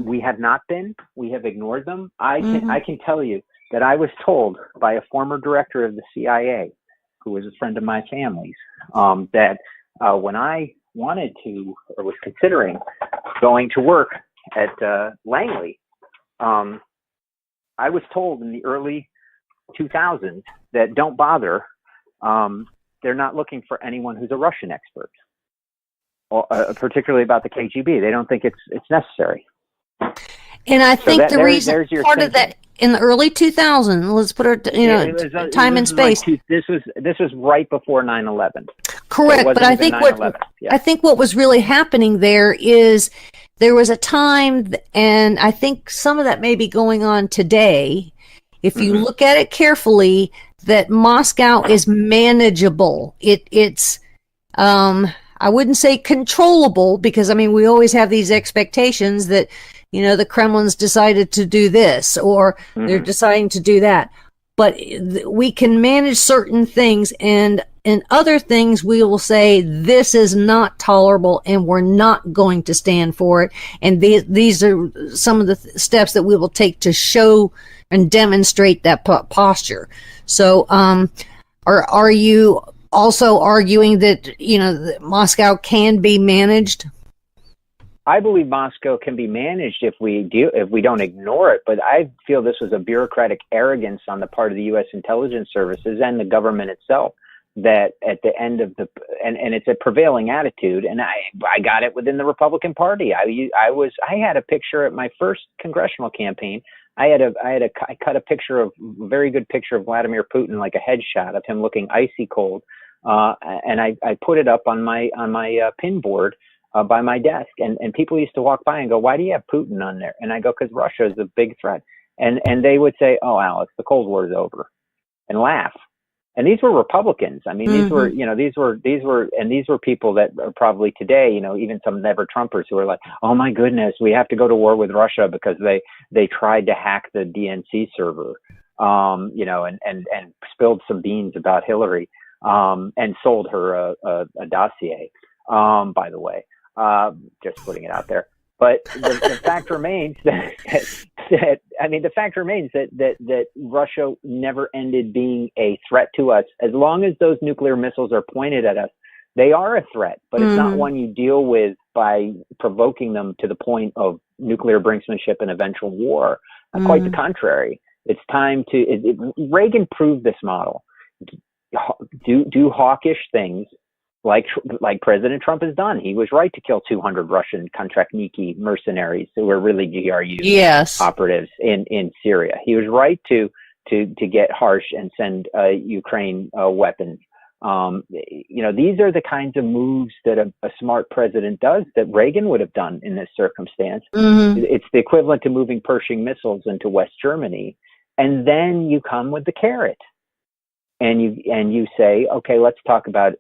[SPEAKER 9] We have not been. We have ignored them. I can tell you that I was told by a former director of the CIA, who was a friend of my family's, that when I wanted to, or was considering going to work at Langley, I was told in the early 2000s that don't bother. They're not looking for anyone who's a Russian expert, particularly about the KGB. They don't think it's necessary.
[SPEAKER 4] And I think the reason part of that in the early 2000s, let's put our time and space.
[SPEAKER 9] This was right before 9/11.
[SPEAKER 4] Correct, but I think what was really happening there is there was a time, and I think some of that may be going on today, if you look at it carefully, that Moscow is manageable. It's I wouldn't say controllable, because we always have these expectations that the Kremlin's decided to do this, or they're deciding to do that. But we can manage certain things, and in other things we will say this is not tolerable and we're not going to stand for it. And these are some of the steps that we will take to show and demonstrate that posture. So are you also arguing that that Moscow can be managed?
[SPEAKER 9] I believe Moscow can be managed if we don't ignore it. But I feel this was a bureaucratic arrogance on the part of the U.S. intelligence services and the government itself, that at the end of and it's a prevailing attitude. And I got it within the Republican Party. I had a picture at my first congressional campaign. I cut a very good picture of Vladimir Putin, like a headshot of him looking icy cold, and I put it up on my pin board by my desk, and people used to walk by and go, "Why do you have Putin on there?" And I go, "Because Russia is a big threat." And they would say, "Oh, Alex, the Cold War is over," and laugh. And these were Republicans. These were people that are probably today, even some never Trumpers who are like, "Oh my goodness, we have to go to war with Russia because they tried to hack the DNC server, and spilled some beans about Hillary, and sold her a dossier, by the way, just putting it out there." But the fact remains that Russia never ended being a threat to us. As long as those nuclear missiles are pointed at us, they are a threat, but it's not one you deal with by provoking them to the point of nuclear brinksmanship and eventual war. Quite the contrary. It's time to, Reagan proved this model. Do hawkish things like President Trump has done. He was right to kill 200 Russian Kontrachniki mercenaries who were really GRU operatives in Syria. He was right to get harsh and send Ukraine weapons. These are the kinds of moves that a smart president does that Reagan would have done in this circumstance. It's the equivalent to moving Pershing missiles into West Germany, and then you come with the carrot. And you say, okay, let's talk about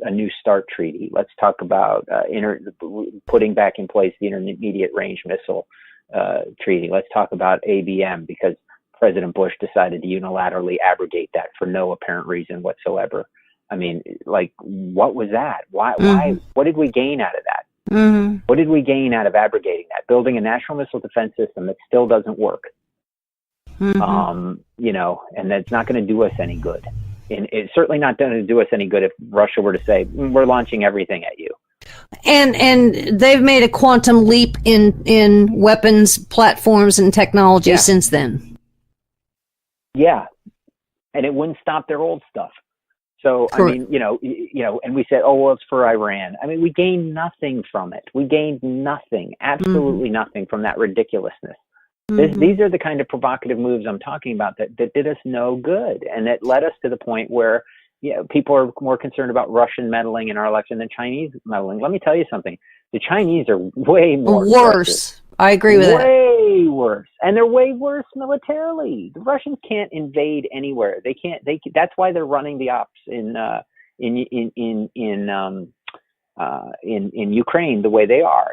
[SPEAKER 9] a New START treaty. Let's talk about putting back in place the Intermediate Range Missile treaty. Let's talk about ABM, because President Bush decided to unilaterally abrogate that for no apparent reason whatsoever. I mean, like, what was that? Why? What did we gain out of that?
[SPEAKER 4] Mm-hmm.
[SPEAKER 9] What did we gain out of abrogating that? Building a national missile defense system that still doesn't work.
[SPEAKER 4] Mm-hmm.
[SPEAKER 9] And that's not going to do us any good. And it's certainly not going to do us any good if Russia were to say, we're launching everything at you.
[SPEAKER 4] And they've made a quantum leap in weapons platforms and technology since then.
[SPEAKER 9] Yeah. And it wouldn't stop their old stuff. So,
[SPEAKER 4] Correct.
[SPEAKER 9] I mean, and we said, oh, well, it's for Iran. I mean, we gained nothing from it. We gained nothing, absolutely nothing from that ridiculousness. These are the kind of provocative moves I'm talking about that did us no good. And that led us to the point where, people are more concerned about Russian meddling in our election than Chinese meddling. Let me tell you something. The Chinese are way more
[SPEAKER 4] worse. I agree with that.
[SPEAKER 9] Way worse. And they're way worse militarily. The Russians can't invade anywhere. They can't. That's why they're running the ops in Ukraine the way they are.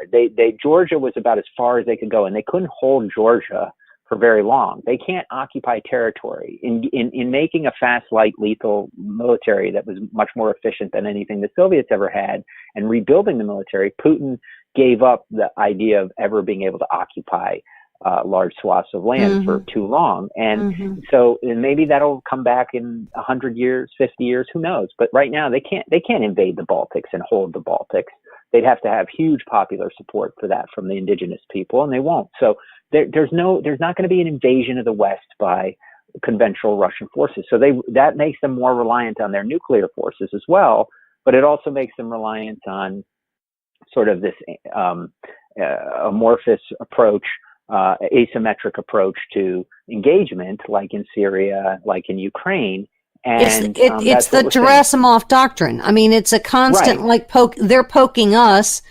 [SPEAKER 9] Georgia was about as far as they could go, and they couldn't hold Georgia for very long. They can't occupy territory. In making a fast, light, lethal military that was much more efficient than anything the Soviets ever had, and rebuilding the military, Putin gave up the idea of ever being able to occupy large swaths of land for too long. And so maybe that'll come back in 100 years, 50 years, who knows? But right now they can't invade the Baltics and hold the Baltics. They'd have to have huge popular support for that from the indigenous people, and they won't. So there's not going to be an invasion of the West by conventional Russian forces. So that makes them more reliant on their nuclear forces as well, but it also makes them reliant on sort of this amorphous approach, asymmetric approach to engagement, like in Syria, like in Ukraine. And
[SPEAKER 4] it's the Gerasimov doctrine. I mean, it's a constant they're poking us,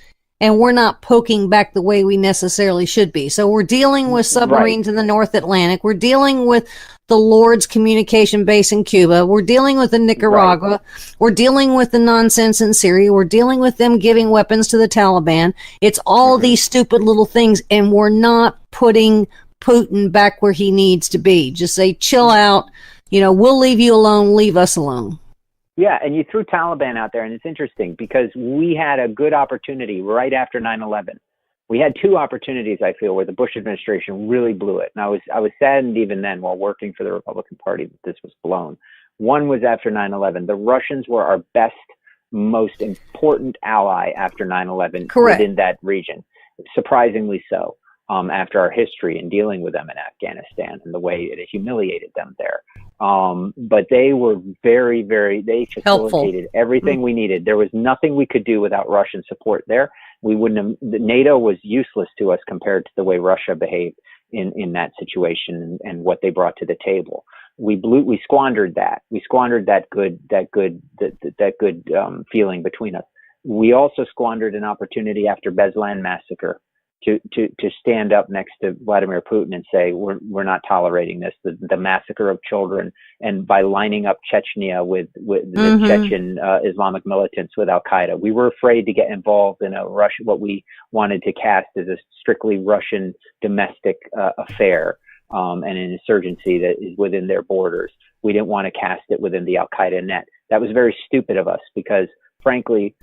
[SPEAKER 4] and we're not poking back the way we necessarily should be. So we're dealing with submarines in the North Atlantic. We're dealing with the Lord's communication base in Cuba. We're dealing with the Nicaragua. Right. We're dealing with the nonsense in Syria. We're dealing with them giving weapons to the Taliban. It's all these stupid little things, and we're not putting Putin back where he needs to be. Just say, chill out. We'll leave you alone. Leave us alone.
[SPEAKER 9] Yeah, and you threw Taliban out there, and it's interesting because we had a good opportunity right after 9/11. We had two opportunities, I feel, where the Bush administration really blew it. And I was saddened even then while working for the Republican Party that this was blown. One was after 9/11. The Russians were our best, most important ally after 9/11 within that region, surprisingly so, after our history in dealing with them in Afghanistan and the way it humiliated them there. But they were very, very, they facilitated everything we needed. There was nothing we could do without Russian support there. We wouldn't have, NATO was useless to us compared to the way Russia behaved in that situation and what they brought to the table. We squandered that. We squandered that good feeling between us. We also squandered an opportunity after Beslan massacre to stand up next to Vladimir Putin and say, we're not tolerating this, the massacre of children, and by lining up Chechnya with the Chechen Islamic militants with Al-Qaeda. We were afraid to get involved in what we wanted to cast as a strictly Russian domestic affair, and an insurgency that is within their borders. We didn't want to cast it within the Al-Qaeda net. That was very stupid of us because, frankly,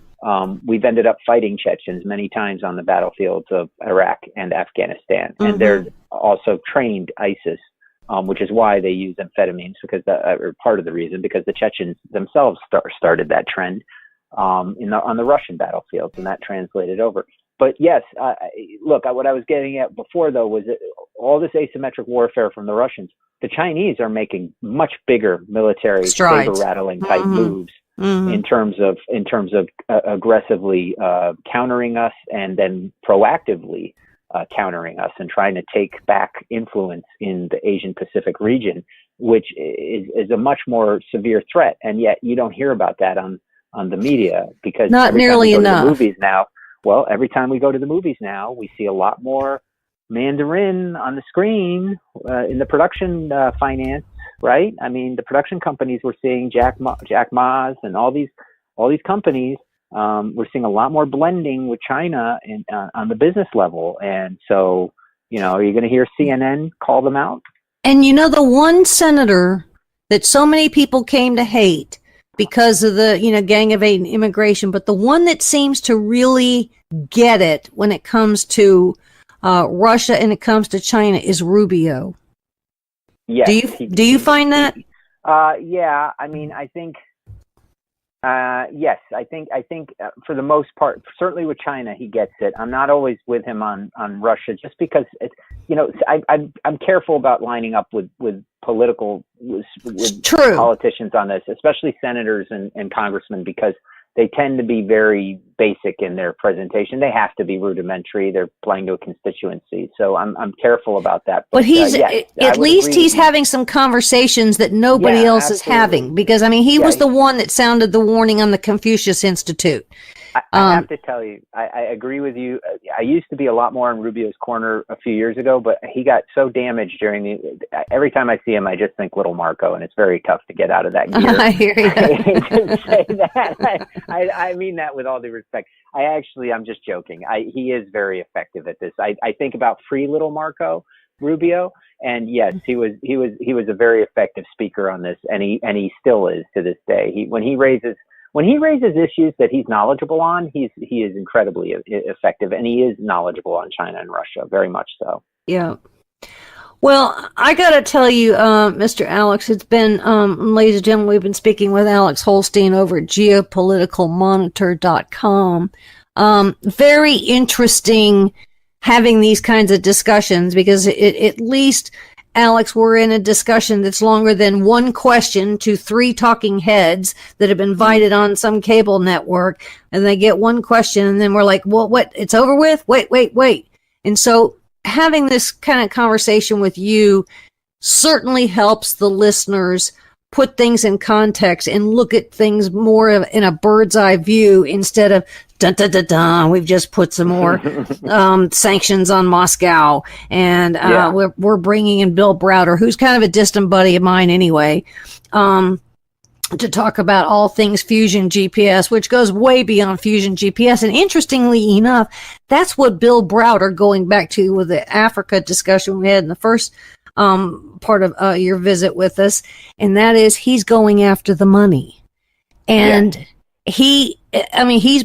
[SPEAKER 9] we've ended up fighting Chechens many times on the battlefields of Iraq and Afghanistan. And they're also trained ISIS, which is why they use amphetamines, because or part of the reason, because the Chechens themselves started that trend on the Russian battlefields, and that translated over. But yes, look, what I was getting at before, though, was that all this asymmetric warfare from the Russians, the Chinese are making much bigger military saber-rattling type moves. In terms of aggressively countering us, and then proactively countering us and trying to take back influence in the Asian Pacific region, which is a much more severe threat. And yet you don't hear about that on the media, because
[SPEAKER 4] not nearly enough.
[SPEAKER 9] Every time we go to the movies now, we see a lot more Mandarin on the screen in the production finance. Right? I mean, the production companies were seeing Jack Ma's and all these all these companies, we're seeing a lot more blending with China on the business level. And so, are you going to hear CNN call them out?
[SPEAKER 4] And the one senator that so many people came to hate because of the, Gang of Eight and immigration, but the one that seems to really get it when it comes to Russia and it comes to China is Rubio.
[SPEAKER 9] Yes.
[SPEAKER 4] Do you find that?
[SPEAKER 9] Yeah. I mean, I think. Yes, I think for the most part, certainly with China, he gets it. I'm not always with him on Russia, just because it's, I'm careful about lining up with politicians on this, especially senators and congressmen, because they tend to be very basic in their presentation. They have to be rudimentary. They're playing to a constituency. So I'm careful about that.
[SPEAKER 4] But he's at least he's having some conversations that nobody else is having, because he was the one that sounded the warning on the Confucius Institute.
[SPEAKER 9] I have to tell you, I agree with you. I used to be a lot more in Rubio's corner a few years ago, but he got so damaged every time I see him, I just think little Marco, and it's very tough to get out of that gear.
[SPEAKER 4] I hear you.
[SPEAKER 9] To say that. I mean that with all due respect. I'm just joking. He is very effective at this. I think about free little Marco Rubio, and yes, he was a very effective speaker on this, and he still is to this day. When he raises issues that he's knowledgeable on, he is incredibly effective, and he is knowledgeable on China and Russia, very much so. Yeah.
[SPEAKER 4] Well, I got to tell you, Mr. Alex, it's been, ladies and gentlemen, we've been speaking with Alex Holstein over at geopoliticalmonitor.com. Very interesting having these kinds of discussions, because at least, Alex, we're in a discussion that's longer than one question to three talking heads that have been invited on some cable network, and they get one question, and then we're like, well, what? It's over with? Wait. And so having this kind of conversation with you certainly helps the listeners put things in context and look at things more in a bird's eye view, instead of dun dun dun dun, we've just put some more sanctions on Moscow, and we're bringing in Bill Browder, who's kind of a distant buddy of mine anyway, to talk about all things Fusion GPS, which goes way beyond Fusion GPS. And interestingly enough, that's what Bill Browder, going back to with the Africa discussion we had in the first part of your visit with us, and that is he's going after the money. And he's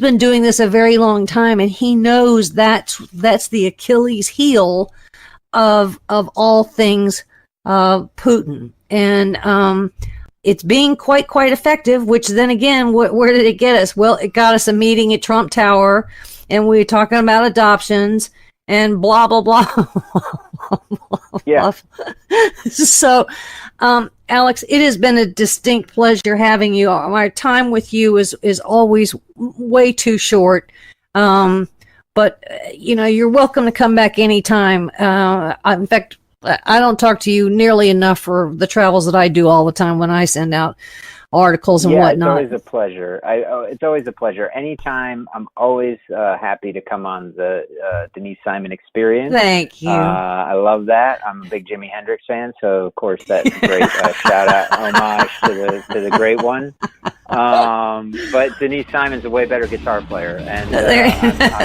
[SPEAKER 4] been doing this a very long time, and he knows that's the Achilles heel of all things Putin. And it's being quite effective, which then again, where did it get us? Well, it got us a meeting at Trump Tower, and we were talking about adoptions and blah, blah, blah. Yeah. So, Alex, it has been a distinct pleasure having you. My time with you is always way too short. But, you're welcome to come back anytime. In fact, I don't talk to you nearly enough for the travels that I do all the time when I send out articles and whatnot.
[SPEAKER 9] It's always a pleasure. It's always a pleasure. Anytime, I'm always happy to come on the Denise Simon Experience.
[SPEAKER 4] Thank you.
[SPEAKER 9] I love that. I'm a big Jimi Hendrix fan, so of course that's a great shout out, homage to the great one. But Denise Simon's a way better guitar player, and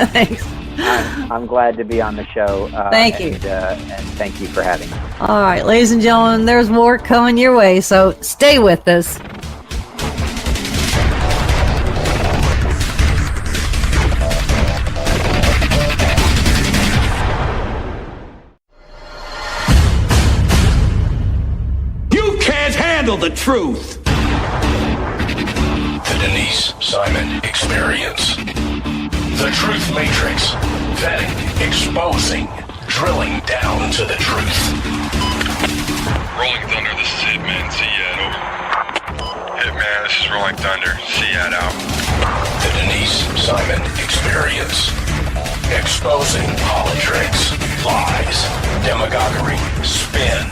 [SPEAKER 4] thanks.
[SPEAKER 9] I'm glad to be on the show.
[SPEAKER 4] Thank you.
[SPEAKER 9] And thank you for having me.
[SPEAKER 4] All right, ladies and gentlemen, there's more coming your way, so stay with us.
[SPEAKER 2] You can't handle the truth. The Denise Simon Experience. The Truth Matrix. Vetting, exposing, drilling down to the truth.
[SPEAKER 3] Rolling Thunder, this is Hitman. Seat over. Hitman, this is Rolling Thunder. Seat out.
[SPEAKER 2] The Denise Simon Experience. Exposing politics, lies, demagoguery, spin,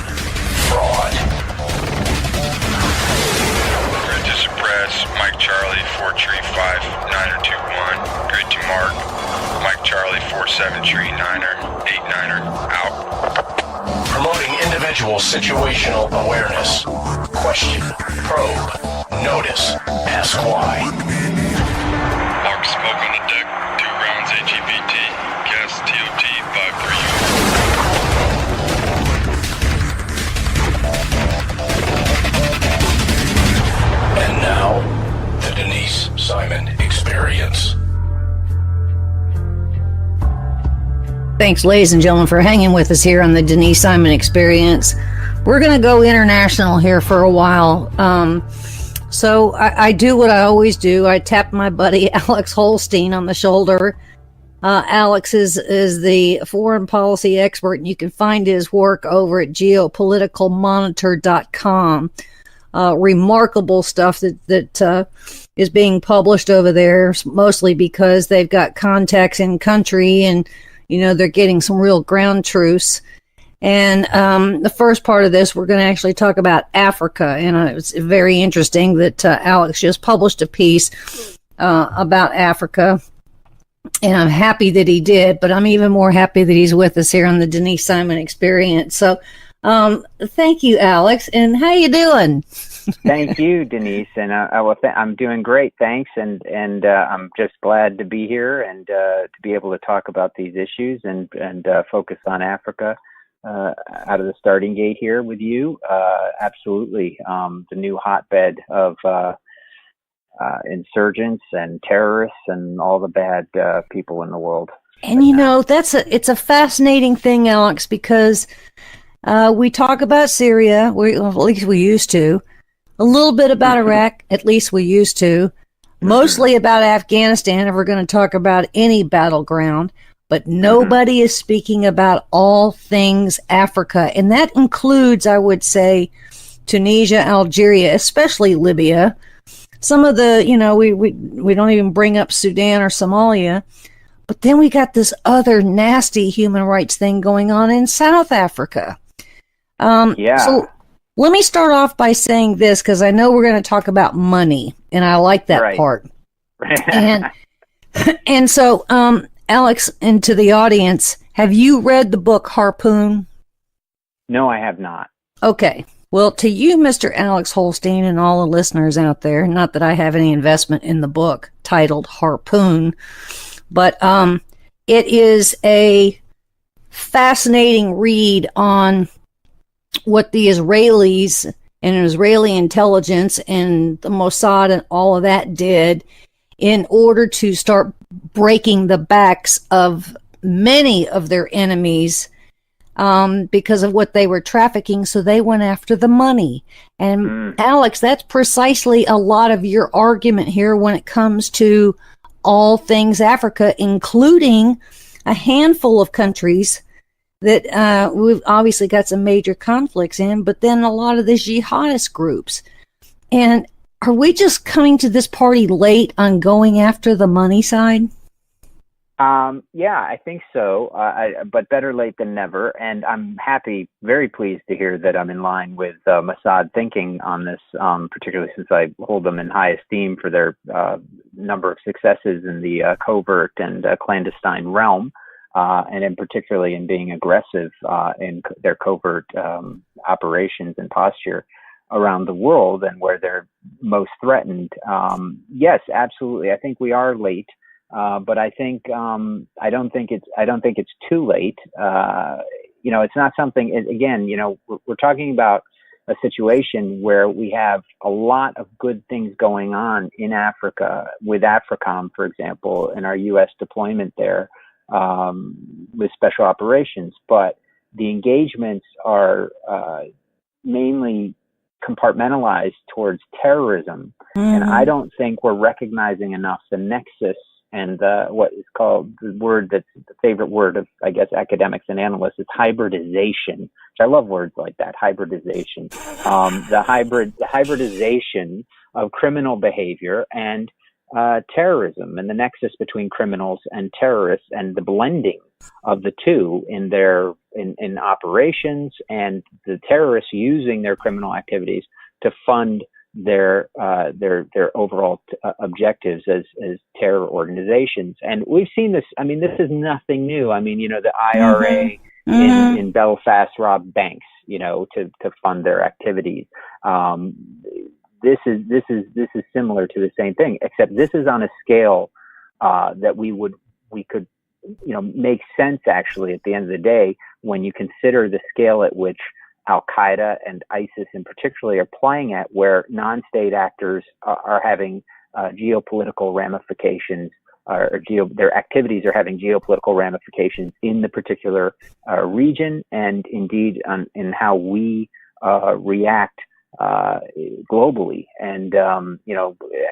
[SPEAKER 2] fraud.
[SPEAKER 3] Grid to suppress. Mike Charlie, 4 tree 5, 9er 2-1. Grid to mark. Mike Charlie, 4-7 tree 9er, 8-9er, out.
[SPEAKER 2] Promoting individual situational awareness. Question, probe, notice, ask why.
[SPEAKER 4] Thanks, ladies and gentlemen, for hanging with us here on the Denise Simon Experience. We're going to go international here for a while. So I do what I always do. I tap my buddy Alex Holstein on the shoulder. Alex is the foreign policy expert, and you can find his work over at geopoliticalmonitor.com. Remarkable stuff that is being published over there, mostly because they've got contacts in country, and they're getting some real ground truths. And the first part of this, we're going to actually talk about Africa, and it's very interesting that Alex just published a piece about Africa, and I'm happy that he did, but I'm even more happy that he's with us here on the Denise Simon Experience. So thank you, Alex, and how you doing?
[SPEAKER 9] Thank you, Denise, and I'm doing great, thanks, and I'm just glad to be here and to be able to talk about these issues and focus on Africa out of the starting gate here with you. Absolutely, the new hotbed of insurgents and terrorists and all the bad people in the world.
[SPEAKER 4] And it's a fascinating thing, Alex, because we talk about Syria, at least we used to. A little bit about Iraq, at least we used to. Mostly about Afghanistan, if we're going to talk about any battleground. But nobody is speaking about all things Africa. And that includes, I would say, Tunisia, Algeria, especially Libya. Some of the, we don't even bring up Sudan or Somalia. But then we got this other nasty human rights thing going on in South Africa. So let me start off by saying this, because I know we're going to talk about money, and I like that part. and so, Alex, and to the audience, have you read the book Harpoon?
[SPEAKER 9] No, I have not.
[SPEAKER 4] Okay. Well, to you, Mr. Alex Holstein, and all the listeners out there, not that I have any investment in the book titled Harpoon, but it is a fascinating read on what the Israelis and Israeli intelligence and the Mossad and all of that did in order to start breaking the backs of many of their enemies because of what they were trafficking. So they went after the money. And Alex, that's precisely a lot of your argument here when it comes to all things Africa, including a handful of countries that we've obviously got some major conflicts in, but then a lot of the jihadist groups. And are we just coming to this party late on going after the money side?
[SPEAKER 9] Yeah, I think so, but better late than never. And I'm very pleased to hear that I'm in line with Mossad thinking on this, particularly since I hold them in high esteem for their number of successes in the covert and clandestine realm. And in particularly in being aggressive in their covert operations and posture around the world and where they're most threatened. Yes, absolutely. I think we are late, but I think I don't think it's too late. It's not something. Again, we're talking about a situation where we have a lot of good things going on in Africa with AFRICOM, for example, in our U.S. deployment there. With special operations, but the engagements are mainly compartmentalized towards terrorism, and I don't think we're recognizing enough the nexus and what is called the word that's the favorite word of, I guess, academics and analysts is hybridization. Which I love words like that, hybridization. The hybridization of criminal behavior and terrorism, and the nexus between criminals and terrorists, and the blending of the two in their in operations, and the terrorists using their criminal activities to fund their overall objectives as terror organizations. And we've seen this. I mean, this is nothing new. I mean, the IRA in Belfast robbed banks, to fund their activities. This is similar to the same thing, except this is on a scale that we could make sense actually at the end of the day when you consider the scale at which Al-Qaeda and ISIS in particular are playing at, where non-state actors are having geopolitical ramifications their activities are having geopolitical ramifications in the particular region, and indeed in how we react globally, and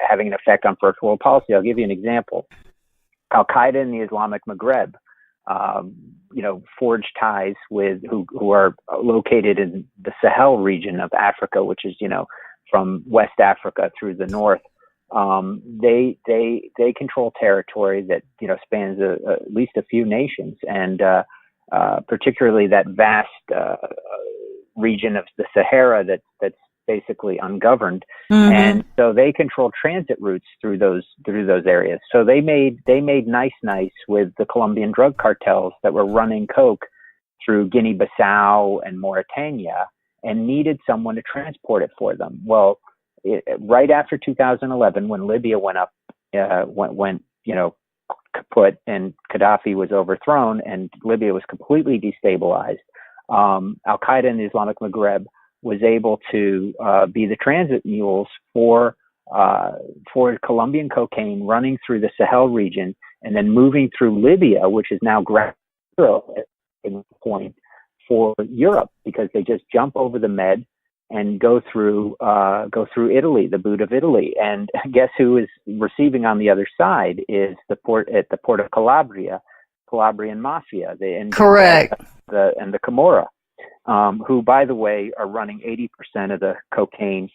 [SPEAKER 9] having an effect on first world policy. I'll give you an example. Al Qaeda in the Islamic Maghreb, forged ties with who are located in the Sahel region of Africa, which is from West Africa through the north. They control territory that spans at least a few nations, and particularly that vast region of the Sahara that's basically ungoverned. Mm-hmm. And so they control transit routes through those areas. So they made nice with the Colombian drug cartels that were running coke through Guinea-Bissau and Mauritania, and needed someone to transport it for them. Well, right after 2011, when Libya went kaput and Gaddafi was overthrown and Libya was completely destabilized, Al Qaeda in the Islamic Maghreb was able to be the transit mules for Colombian cocaine running through the Sahel region and then moving through Libya, which is now ground zero at a point for Europe, because they just jump over the Med and go through Italy, the boot of Italy. And guess who is receiving on the other side is the port of Calabria, Calabrian mafia,
[SPEAKER 4] correct,
[SPEAKER 9] and the Camorra. Who, by the way, are running 80% of the cocaine,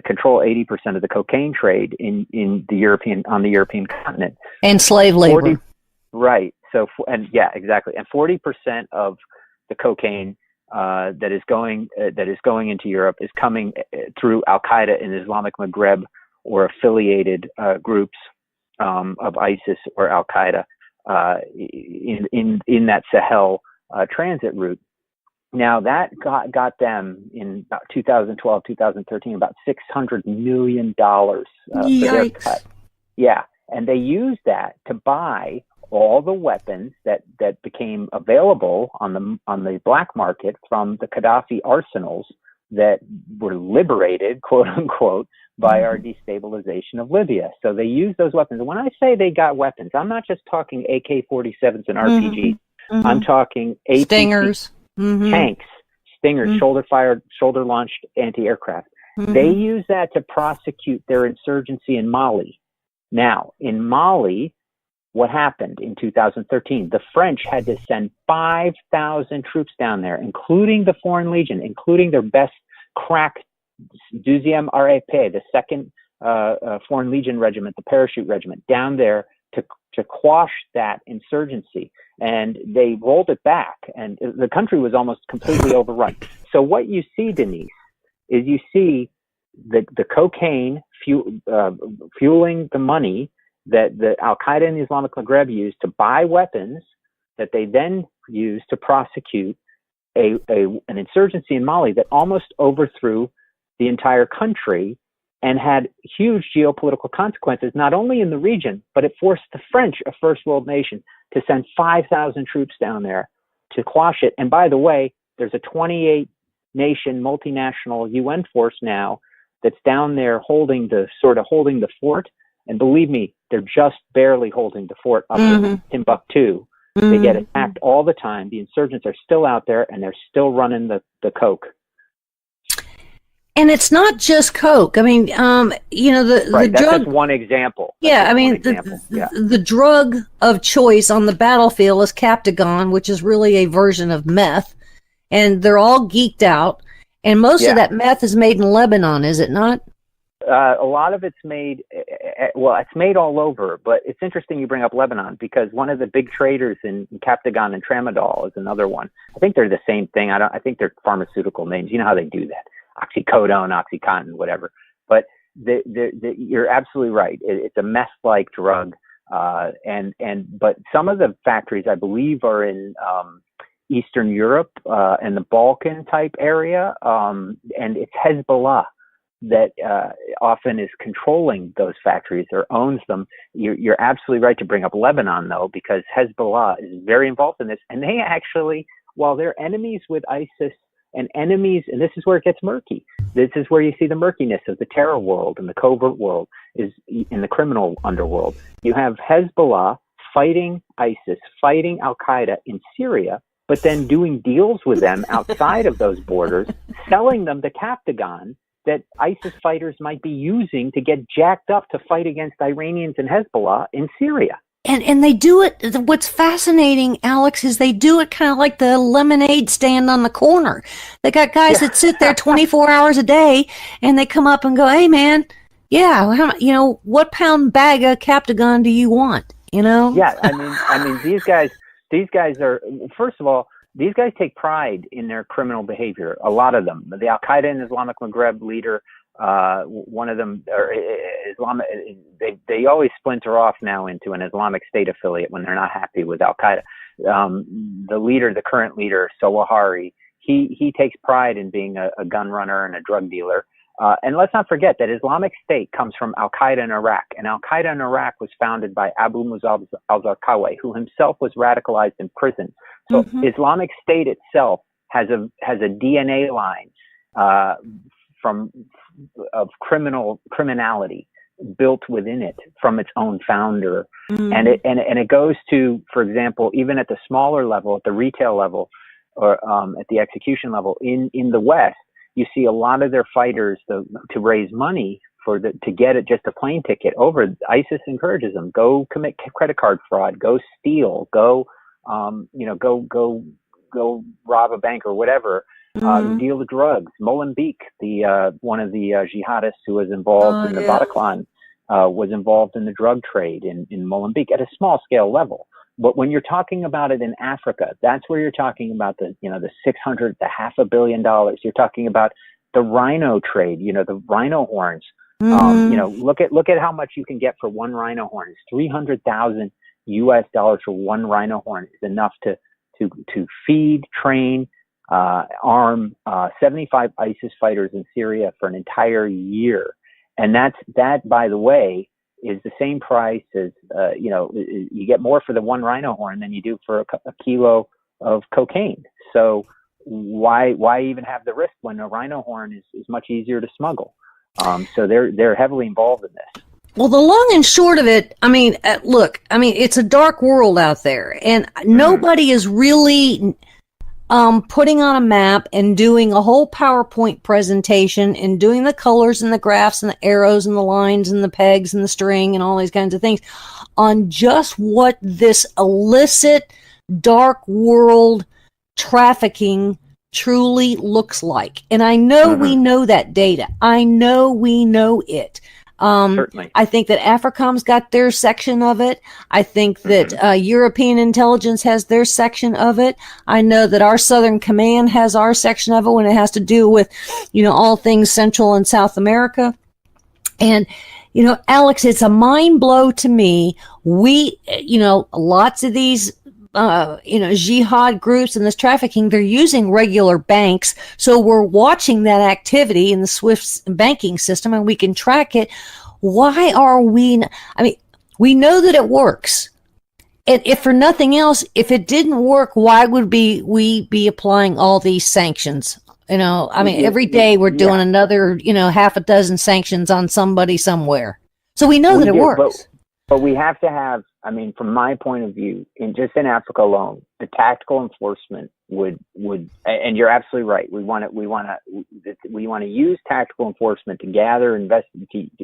[SPEAKER 9] control 80% of the cocaine trade on the European continent, and
[SPEAKER 4] slave labor.
[SPEAKER 9] Right. So, exactly. And 40% of the cocaine that is going into Europe is coming through Al Qaeda in the Islamic Maghreb or affiliated groups of ISIS or Al Qaeda in that Sahel transit route. Now that got them in about 2012, 2013, about $600 million for their cut. Yeah, and they used that to buy all the weapons that became available on the black market from the Gaddafi arsenals that were liberated, quote unquote, by our destabilization of Libya. So they used those weapons. And when I say they got weapons, I'm not just talking AK-47s and RPGs. Mm-hmm. I'm talking APC,
[SPEAKER 4] Stingers. Mm-hmm.
[SPEAKER 9] Tanks, Stingers, shoulder-launched anti-aircraft. Mm-hmm. They use that to prosecute their insurgency in Mali. Now, in Mali, what happened in 2013? The French had to send 5,000 troops down there, including the Foreign Legion, including their best crack 2e RAP, the 2nd Foreign Legion Regiment, the Parachute Regiment, down there to quash that insurgency. And they rolled it back, and the country was almost completely overrun. So what you see, Denise, is you see the cocaine fueling the money that the Al Qaeda and the Islamic Maghreb used to buy weapons that they then used to prosecute an insurgency in Mali that almost overthrew the entire country and had huge geopolitical consequences, not only in the region, but it forced the French, a first world nation, to send 5,000 troops down there to quash it. And by the way, there's a 28-nation multinational UN force now that's down there holding the fort. And believe me, they're just barely holding the fort up in Timbuktu. Mm-hmm. They get attacked all the time. The insurgents are still out there, and they're still running the coke.
[SPEAKER 4] And it's not just coke. I mean, the
[SPEAKER 9] that's
[SPEAKER 4] drug.
[SPEAKER 9] Just one example.
[SPEAKER 4] The drug of choice on the battlefield is Captagon, which is really a version of meth, and they're all geeked out. And most of that meth is made in Lebanon, is it not?
[SPEAKER 9] A lot of it's made. It's made all over. But it's interesting you bring up Lebanon, because one of the big traders in Captagon and Tramadol is another one. I think they're the same thing. I think they're pharmaceutical names. You know how they do that. Oxycodone, Oxycontin, whatever. But you're absolutely right. It's a meth-like drug, but some of the factories, I believe, are in Eastern Europe and the Balkan type area, and it's Hezbollah that often is controlling those factories or owns them. You're absolutely right to bring up Lebanon, though, because Hezbollah is very involved in this, and they actually, while they're enemies with ISIS and enemies, and this is where it gets murky. This is where you see the murkiness of the terror world and the covert world is in the criminal underworld. You have Hezbollah fighting ISIS, fighting Al-Qaeda in Syria, but then doing deals with them outside of those borders, selling them the Captagon that ISIS fighters might be using to get jacked up to fight against Iranians and Hezbollah in Syria.
[SPEAKER 4] And they do it, what's fascinating, Alex, is they do it kind of like the lemonade stand on the corner. They got guys that sit there 24 hours a day, and they come up and go, hey, man, what pound bag of Captagon do you want,
[SPEAKER 9] Yeah, I mean, these guys are, first of all, these guys take pride in their criminal behavior, a lot of them. The Al-Qaeda and Islamic Maghreb leader, one of them, they always splinter off now into an Islamic State affiliate when they're not happy with Al-Qaeda. The current leader, Sawahari, he takes pride in being a gun runner and a drug dealer. And let's not forget that Islamic State comes from Al-Qaeda in Iraq, and Al-Qaeda in Iraq was founded by Abu Musab al-Zarqawi, who himself was radicalized in prison. So Islamic State itself has a DNA line of criminality built within it from its own founder, and it goes to, for example, even at the smaller level, at the retail level, or at the execution level in the West. You see a lot of their fighters to raise money to get just a plane ticket over. ISIS encourages them, go commit credit card fraud, go steal, go rob a bank or whatever, deal with drugs. Molenbeek, one of the jihadists who was involved in the Bataclan, was involved in the drug trade in Molenbeek at a small scale level. But when you're talking about it in Africa, that's where you're talking about the $600 to $500 million. You're talking about the rhino trade, the rhino horns. Look at how much you can get for one rhino horn. It's $300,000 for one rhino horn is enough to feed, train, arm 75 ISIS fighters in Syria for an entire year. And that, by the way, is the same price as, you get more for the one rhino horn than you do for a kilo of cocaine. So why even have the risk when a rhino horn is much easier to smuggle? So they're heavily involved in this.
[SPEAKER 4] Well, the long and short of it, it's a dark world out there, and nobody is really putting on a map and doing a whole PowerPoint presentation and doing the colors and the graphs and the arrows and the lines and the pegs and the string and all these kinds of things on just what this illicit dark world trafficking truly looks like. And I know we know that data. I know we know it.
[SPEAKER 9] Certainly.
[SPEAKER 4] I think that AFRICOM's got their section of it. I think that European intelligence has their section of it. I know that our Southern Command has our section of it when it has to do with, all things Central and South America. And, Alex, it's a mind blow to me. We, lots of these jihad groups and this trafficking, they're using regular banks. So we're watching that activity in the SWIFT banking system and we can track it. Why are we, we know that it works. And if for nothing else, if it didn't work, why would we be applying all these sanctions? Every day we're doing another, half a dozen sanctions on somebody somewhere. So we know that it works.
[SPEAKER 9] But we have to have, from my point of view, in Africa alone, the tactical enforcement would, and you're absolutely right. We want to use tactical enforcement to gather,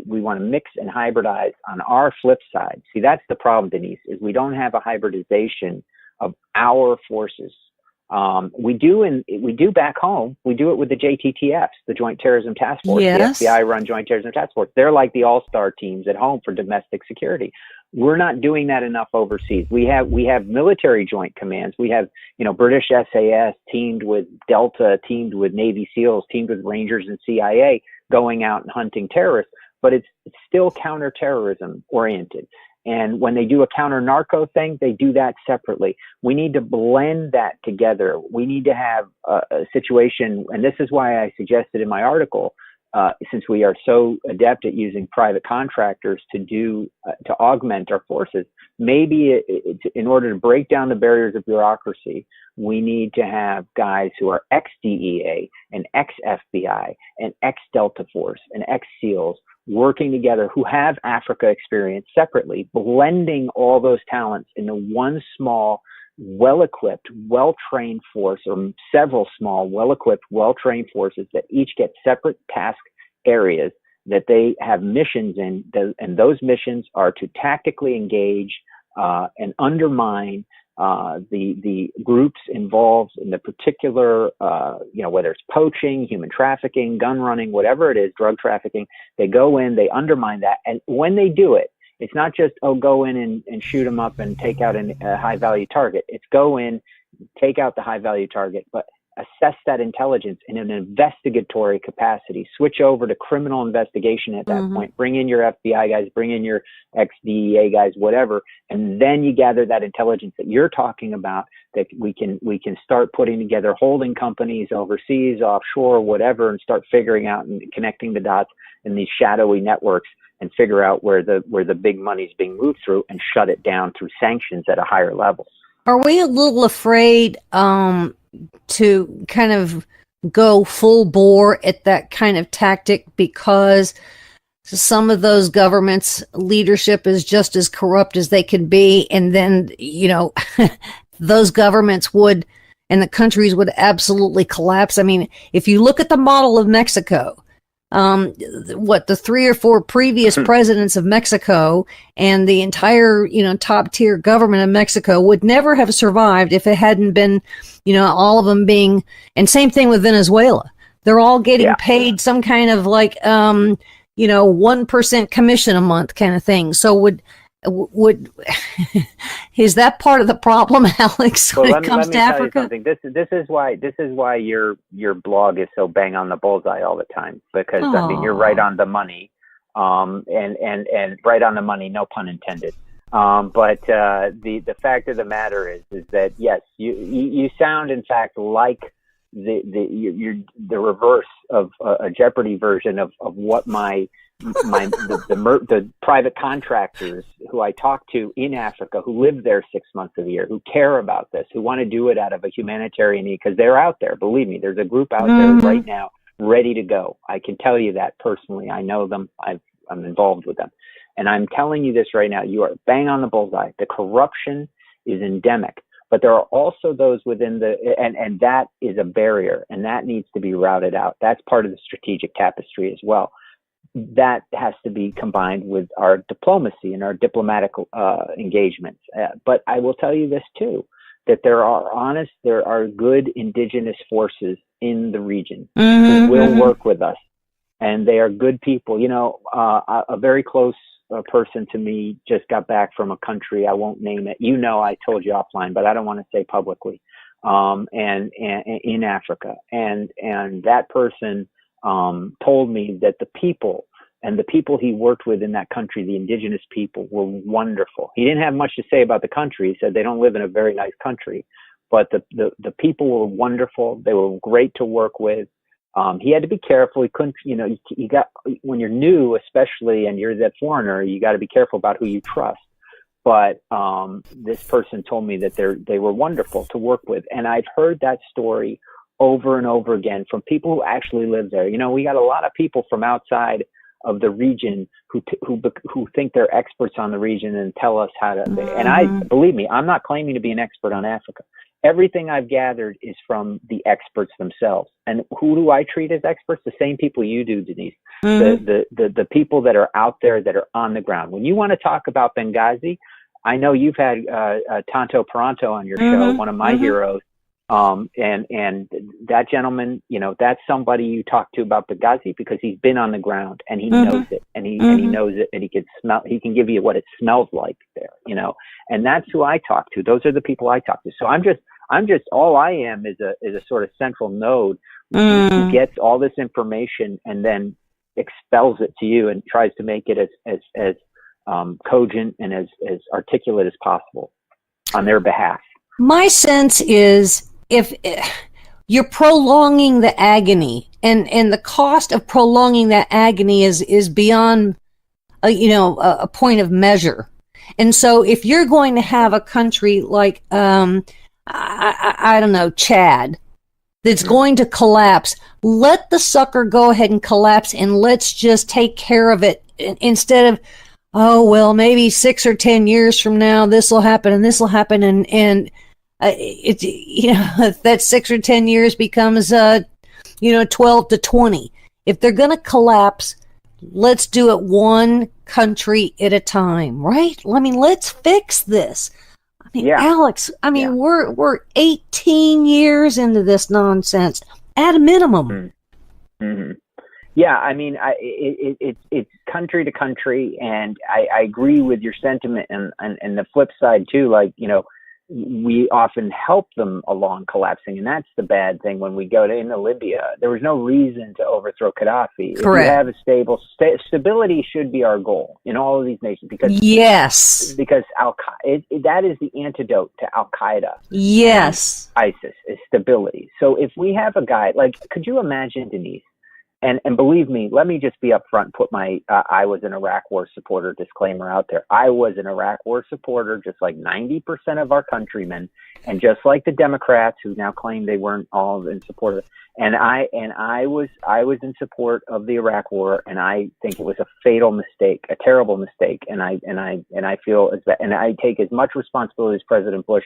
[SPEAKER 9] we want to mix and hybridize on our flip side. See, that's the problem, Denise, is we don't have a hybridization of our forces. We do back home. We do it with the JTTFs, the Joint Terrorism Task Force, the FBI-run Joint Terrorism Task Force. They're like the all-star teams at home for domestic security. We're not doing that enough overseas. We have military joint commands. We have, British SAS teamed with Delta, teamed with Navy SEALs, teamed with Rangers and CIA going out and hunting terrorists, but it's still counterterrorism oriented. And when they do a counter-narco thing, they do that separately. We need to blend that together. We need to have a situation, and this is why I suggested in my article since we are so adept at using private contractors to augment our forces, maybe in order to break down the barriers of bureaucracy, we need to have guys who are ex-DEA and ex-FBI and ex-Delta Force and ex-SEALs working together who have Africa experience separately, blending all those talents into one small, well-equipped, well-trained force, or several small, well-equipped, well-trained forces that each get separate task areas that they have missions in, and those missions are to tactically engage and undermine the groups involved in the particular, whether it's poaching, human trafficking, gun running, whatever it is, drug trafficking. They go in, they undermine that, and when they do it, it's not just, go in and shoot them up and take out a high-value target. It's go in, take out the high-value target, but assess that intelligence in an investigatory capacity. Switch over to criminal investigation at that point. Bring in your FBI guys, bring in your ex-DEA guys, whatever, and then you gather that intelligence that you're talking about, that we can start putting together holding companies overseas, offshore, whatever, and start figuring out and connecting the dots in these shadowy networks and figure out where the big money's being moved through and shut it down through sanctions at a higher level.
[SPEAKER 4] Are we a little afraid to kind of go full bore at that kind of tactic because some of those governments' leadership is just as corrupt as they can be, and then, those governments would, and the countries would absolutely collapse? I mean, if you look at the model of Mexico, the 3 or 4 previous presidents of Mexico and the entire, top tier government of Mexico would never have survived if it hadn't been, all of them being, and same thing with Venezuela. They're all getting paid some kind of 1% commission a month kind of thing. So would is that part of the problem, Alex, when it comes to Africa?
[SPEAKER 9] This is why your blog is so bang on the bullseye all the time, because you're right on the money, and right on the money, no pun intended. But the fact of the matter is that yes, you sound in fact like the reverse of a Jeopardy version of what the private contractors who I talk to in Africa, who live there 6 months of the year, who care about this, who want to do it out of a humanitarian need, because they're out there. Believe me, there's a group out there right now ready to go. I can tell you that personally. I know them. I'm involved with them. And I'm telling you this right now. You are bang on the bullseye. The corruption is endemic. But there are also those within and that is a barrier, and that needs to be routed out. That's part of the strategic tapestry as well. That has to be combined with our diplomacy and our diplomatic engagements. But I will tell you this too, that there are good indigenous forces in the region who will work with us, and they are good people. A very close person to me just got back from a country, I won't name it. I told you offline, but I don't want to say publicly. And in Africa, and that person told me that the people he worked with in that country, the indigenous people, were wonderful. He didn't have much to say about the country. He said they don't live in a very nice country, but the people were wonderful. They were great to work with. He had to be careful. He couldn't, you got, when you're new, especially, and you're that foreigner, you got to be careful about who you trust. But this person told me that they were wonderful to work with. And I've heard that story over and over again from people who actually live there. We got a lot of people from outside of the region who think they're experts on the region and tell us how to. And believe me, I'm not claiming to be an expert on Africa. Everything I've gathered is from the experts themselves. And who do I treat as experts? The same people you do, Denise. The people that are out there, that are on the ground. When you want to talk about Benghazi, I know you've had Tonto Peranto on your show, one of my heroes. And that gentleman, that's somebody you talk to about Benghazi because he's been on the ground and he knows it, and he knows it, and he can give you what it smells like there, and that's who I talk to. Those are the people I talk to. So I'm just all I am is a sort of central node who gets all this information and then expels it to you and tries to make it as cogent and as articulate as possible on their behalf.
[SPEAKER 4] My sense is, if you're prolonging the agony and the cost of prolonging that agony is beyond a point of measure. And so if you're going to have a country like I don't know, Chad, that's going to collapse, let the sucker go ahead and collapse, and let's just take care of it instead of, oh, well, maybe 6 or 10 years from now, this will happen and this will happen. And it's, that 6 or 10 years becomes, 12 to 20. If they're going to collapse, let's do it one country at a time, right? I mean, let's fix this. I mean, yeah. Alex, we're 18 years into this nonsense at a minimum.
[SPEAKER 9] Mm-hmm. Yeah, I mean, it's country to country, and I agree with your sentiment, and the flip side too. Like, we often help them along collapsing, and that's the bad thing. When we go into Libya, there was no reason to overthrow Gaddafi.
[SPEAKER 4] Correct.
[SPEAKER 9] If you have a stable stability should be our goal in all of these nations, because Al-Qaeda, that is the antidote to Al-Qaeda.
[SPEAKER 4] Yes,
[SPEAKER 9] ISIS is stability. So if we have a guy like, could you imagine, Denise? And believe me, let me just be upfront, put my I was an Iraq war supporter disclaimer out there. I was an Iraq war supporter, just like 90% of our countrymen, and just like the Democrats who now claim they weren't all in support of it. And I was in support of the Iraq war, and I think it was a fatal mistake, a terrible mistake. And I feel as that, and I take as much responsibility as President Bush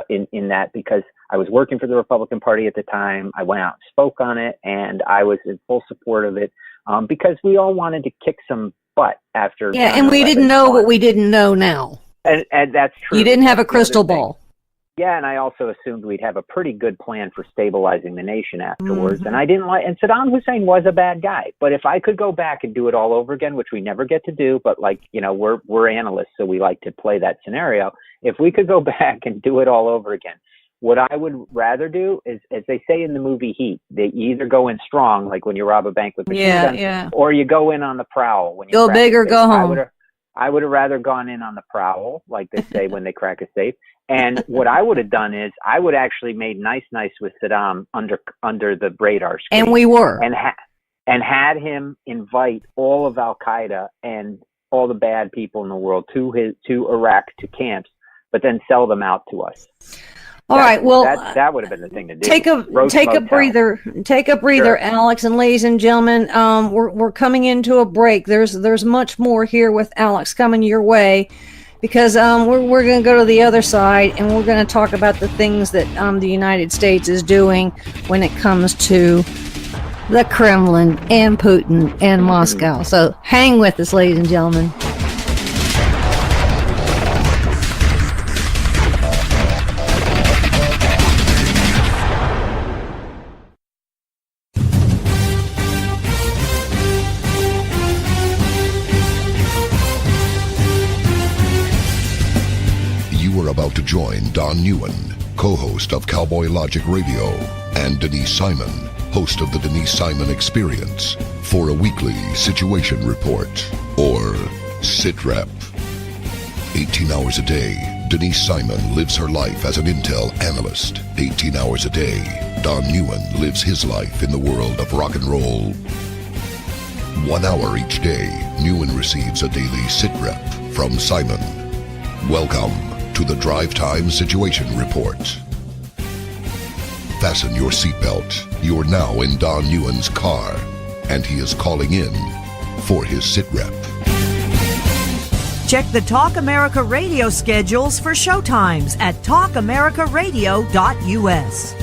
[SPEAKER 9] in that, because I was working for the Republican Party at the time. I went out and spoke on it, and I was in full support of it because we all wanted to kick some butt after.
[SPEAKER 4] Yeah, and we didn't know what we didn't know now.
[SPEAKER 9] And that's true.
[SPEAKER 4] You didn't have a crystal ball.
[SPEAKER 9] Yeah, and I also assumed we'd have a pretty good plan for stabilizing the nation afterwards. Mm-hmm. And I didn't like, and Saddam Hussein was a bad guy. But if I could go back and do it all over again, which we never get to do, but we're analysts, so we like to play that scenario. If we could go back and do it all over again, what I would rather do is, as they say in the movie Heat, they either go in strong, like when you rob a bank with machine guns, or you go in on the prowl. When you
[SPEAKER 4] go big or go home.
[SPEAKER 9] I would have rather gone in on the prowl, like they say when they crack a safe. And what I would have done is I would actually made nice with Saddam under the radar screen.
[SPEAKER 4] And we were.
[SPEAKER 9] And had him invite all of Al-Qaeda and all the bad people in the world to Iraq, to camps, but then sell them out to us.
[SPEAKER 4] All right. Well,
[SPEAKER 9] that would have been the thing to do.
[SPEAKER 4] Take a breather, sure. Alex, and ladies and gentlemen, we're coming into a break. There's much more here with Alex coming your way, because we're going to go to the other side, and we're going to talk about the things that the United States is doing when it comes to the Kremlin and Putin and Moscow. So hang with us, ladies and gentlemen.
[SPEAKER 1] About to join Don Newen, co-host of Cowboy Logic Radio, and Denise Simon, host of the Denise Simon Experience, for a weekly situation report, or SITREP. 18 hours a day, Denise Simon lives her life as an intel analyst. 18 hours a day, Don Newen lives his life in the world of rock and roll. 1 hour each day, Newen receives a daily SITREP from Simon. Welcome to the Drive Time Situation Report. Fasten your seatbelt. You're now in Don Newen's car, and he is calling in for his SITREP.
[SPEAKER 6] Check the Talk America Radio schedules for showtimes at talkamericaradio.us.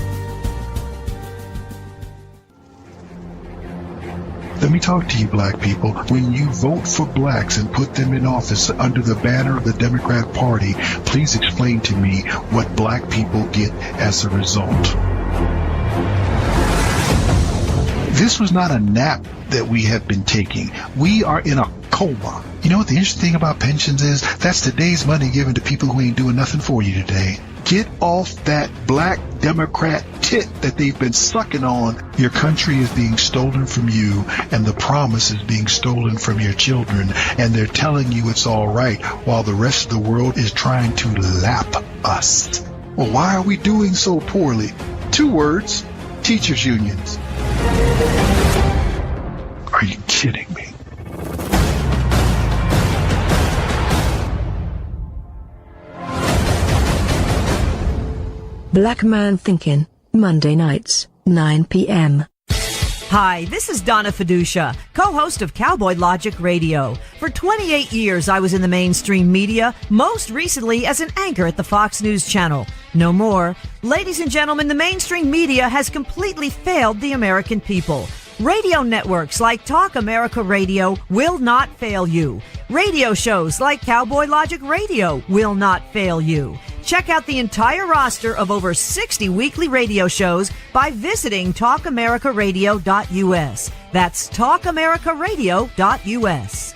[SPEAKER 7] Let me talk to you, black people. When you vote for blacks and put them in office under the banner of the Democrat Party, please explain to me what black people get as a result. This was not a nap that we have been taking. We are in a coma. You know what the interesting thing about pensions is? That's today's money given to people who ain't doing nothing for you today. Get off that black Democrat tit that they've been sucking on. Your country is being stolen from you, and the promise is being stolen from your children, and they're telling you it's all right while the rest of the world is trying to lap us. Well, why are we doing so poorly? 2 words: teachers unions. Are you kidding me?
[SPEAKER 8] Black Man Thinking, Monday nights, 9 p.m.
[SPEAKER 6] Hi, this is Donna Fiducia, co-host of Cowboy Logic Radio. For 28 years, I was in the mainstream media, most recently as an anchor at the Fox News Channel. No more. Ladies and gentlemen, the mainstream media has completely failed the American people. Radio networks like Talk America Radio will not fail you. Radio shows like Cowboy Logic Radio will not fail you. Check out the entire roster of over 60 weekly radio shows by visiting talkamericaradio.us. That's talkamericaradio.us.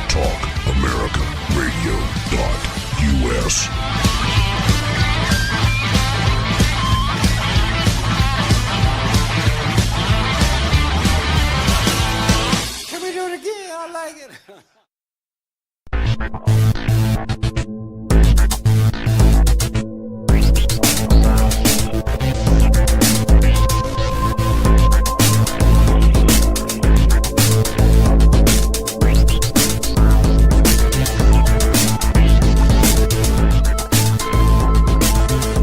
[SPEAKER 1] TalkAmericaRadio.us.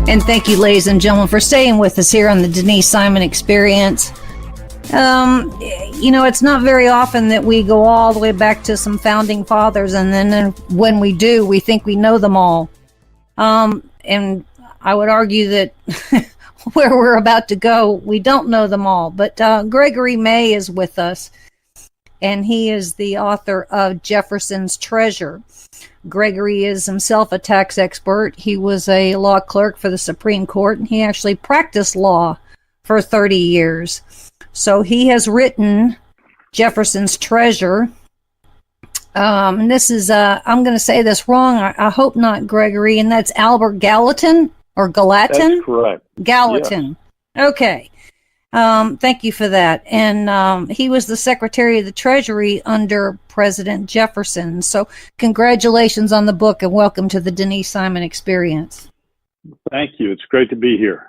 [SPEAKER 4] And thank you, ladies and gentlemen, for staying with us here on the Denise Simon Experience. It's not very often that we go all the way back to some founding fathers, and then when we do, we think we know them all. And I would argue that where we're about to go, we don't know them all. But Gregory May is with us, and he is the author of Jefferson's Treasure. Gregory is himself a tax expert. He was a law clerk for the Supreme Court, and he actually practiced law for 30 years. So he has written Jefferson's Treasure. And this is, I'm going to say this wrong. I hope not, Gregory. And that's Albert Gallatin or Gallatin?
[SPEAKER 10] That's correct.
[SPEAKER 4] Gallatin. Yes. Okay. Thank you for that. And he was the Secretary of the Treasury under President Jefferson. So congratulations on the book and welcome to the Denise Simon Experience.
[SPEAKER 10] Thank you. It's great to be here.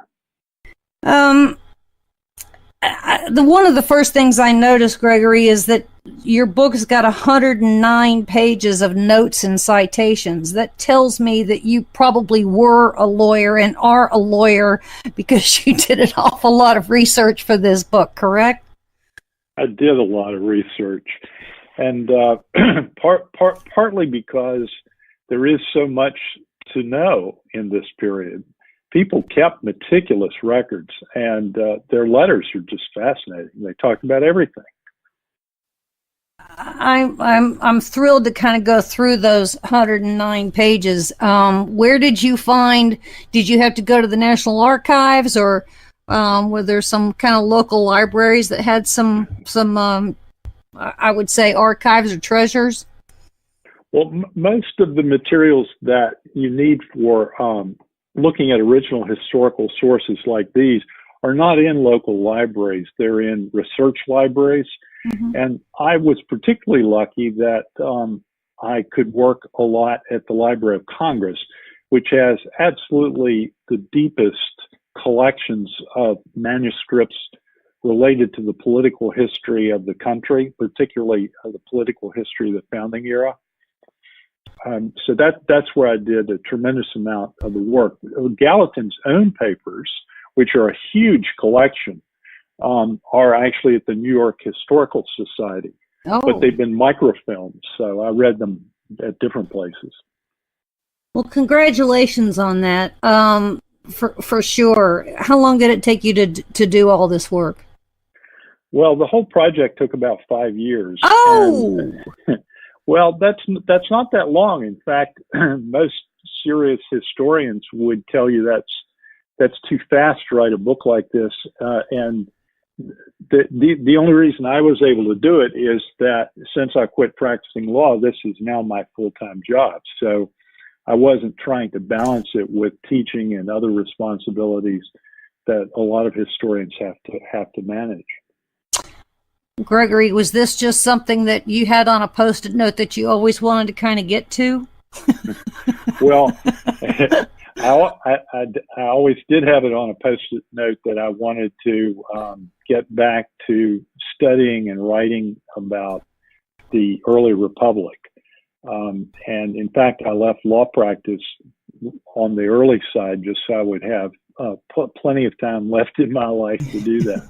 [SPEAKER 4] One of the first things I noticed, Gregory, is that your book has got 109 pages of notes and citations. That tells me that you probably were a lawyer and are a lawyer because you did an awful lot of research for this book, correct?
[SPEAKER 10] I did a lot of research, and partly because there is so much to know in this period. People kept meticulous records, and their letters are just fascinating. They talked about everything.
[SPEAKER 4] I'm thrilled to kind of go through those 109 pages. Where did you find? Did you have to go to the National Archives, or were there some kind of local libraries that had some I would say archives or treasures?
[SPEAKER 10] Well, most of the materials that you need for looking at original historical sources like these are not in local libraries. They're in research libraries. Mm-hmm. And I was particularly lucky that I could work a lot at the Library of Congress, which has absolutely the deepest collections of manuscripts related to the political history of the country, particularly the political history of the founding era. So that's where I did a tremendous amount of the work. Gallatin's own papers, which are a huge collection, are actually at the New York Historical Society, but they've been microfilmed, so I read them at different places.
[SPEAKER 4] Well, congratulations on that, for sure. How long did it take you to do all this work?
[SPEAKER 10] Well, the whole project took about 5 years.
[SPEAKER 4] Oh!
[SPEAKER 10] And, well, that's not that long. In fact, most serious historians would tell you that's too fast to write a book like this. And the only reason I was able to do it is that since I quit practicing law, this is now my full-time job. So I wasn't trying to balance it with teaching and other responsibilities that a lot of historians have to manage.
[SPEAKER 4] Gregory, was this just something that you had on a Post-it note that you always wanted to kind of get to?
[SPEAKER 10] Well, I always did have it on a post-it note that I wanted to get back to studying and writing about the early republic. And in fact, I left law practice on the early side just so I would have plenty of time left in my life to do that.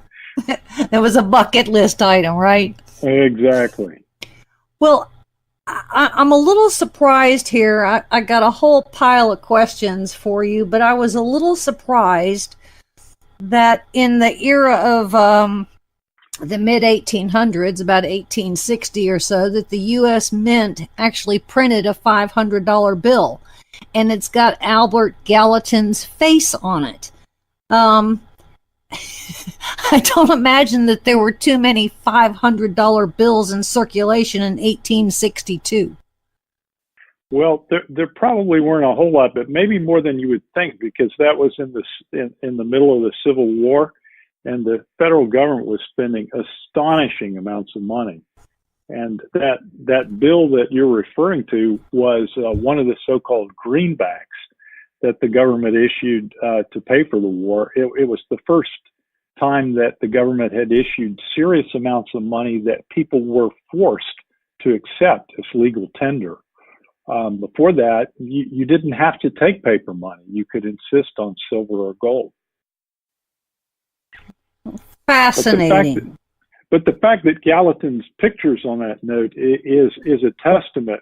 [SPEAKER 4] That was a bucket list item, right?
[SPEAKER 10] Exactly.
[SPEAKER 4] Well, I'm a little surprised here. I got a whole pile of questions for you, but I was a little surprised that in the era of the mid-1800s, about 1860 or so, that the U.S. Mint actually printed a $500 bill, and it's got Albert Gallatin's face on it. I don't imagine that there were too many $500 bills in circulation in 1862.
[SPEAKER 10] Well, there probably weren't a whole lot, but maybe more than you would think, because that was in the middle of the Civil War, and the federal government was spending astonishing amounts of money. And that bill that you're referring to was one of the so-called greenbacks that the government issued to pay for the war. It was the first time that the government had issued serious amounts of money that people were forced to accept as legal tender. Before that, you didn't have to take paper money. You could insist on silver or gold.
[SPEAKER 4] Fascinating.
[SPEAKER 10] But the fact that Gallatin's pictures on that note is a testament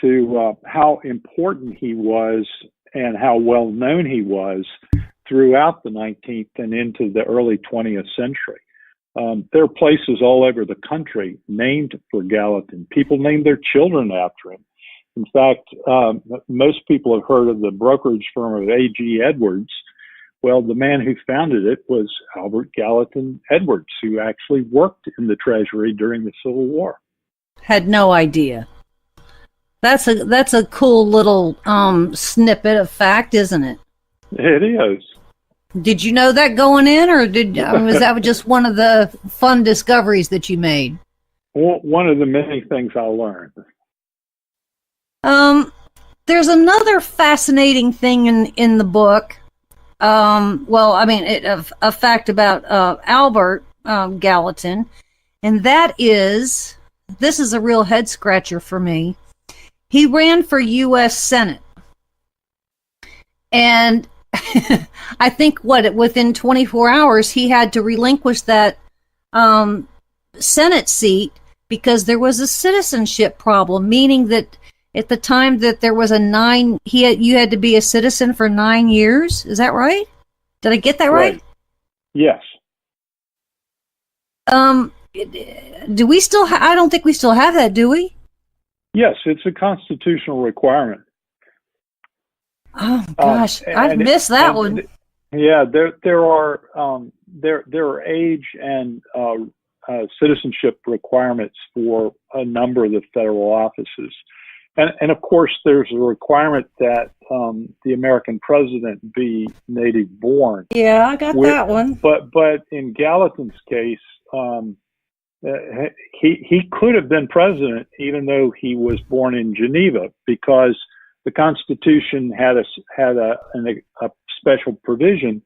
[SPEAKER 10] to how important he was and how well known he was throughout the 19th and into the early 20th century. There are places all over the country named for Gallatin. People named their children after him. In fact, most people have heard of the brokerage firm of A.G. Edwards. Well, the man who founded it was Albert Gallatin Edwards, who actually worked in the Treasury during the Civil War.
[SPEAKER 4] Had no idea. That's a cool little snippet of fact, isn't it?
[SPEAKER 10] It is.
[SPEAKER 4] Did you know that going in, or was that just one of the fun discoveries that you made?
[SPEAKER 10] Well, one of the many things I learned.
[SPEAKER 4] There's another fascinating thing in the book. A fact about Albert Gallatin, and that is, this is a real head scratcher for me. He ran for U.S. Senate, and I think within 24 hours he had to relinquish that Senate seat because there was a citizenship problem, meaning that at the time that there was you had to be a citizen for 9 years. Is that right? Did I get that right?
[SPEAKER 10] Yes.
[SPEAKER 4] Do we still? I don't think we still have that, do we?
[SPEAKER 10] Yes, it's a constitutional requirement.
[SPEAKER 4] Oh gosh, I've missed that one.
[SPEAKER 10] Yeah, there are age and citizenship requirements for a number of the federal offices. And of course, there's a requirement that the American president be native born.
[SPEAKER 4] Yeah, I got that one.
[SPEAKER 10] But in Gallatin's case, he could have been president even though he was born in Geneva, because the Constitution had a special provision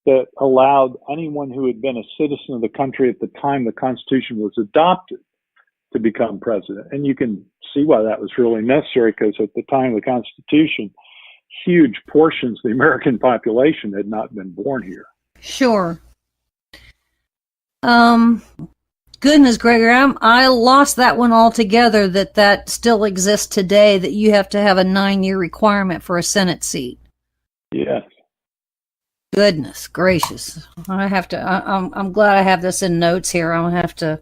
[SPEAKER 10] that allowed anyone who had been a citizen of the country at the time the Constitution was adopted to become president. And you can see why that was really necessary, because at the time of the Constitution, huge portions of the American population had not been born here.
[SPEAKER 4] Sure. Goodness, Gregory, I lost that one altogether, that still exists today, that you have to have a 9-year requirement for a Senate seat.
[SPEAKER 10] Yes.
[SPEAKER 4] Goodness gracious. I'm glad I have this in notes here. I'm going to have to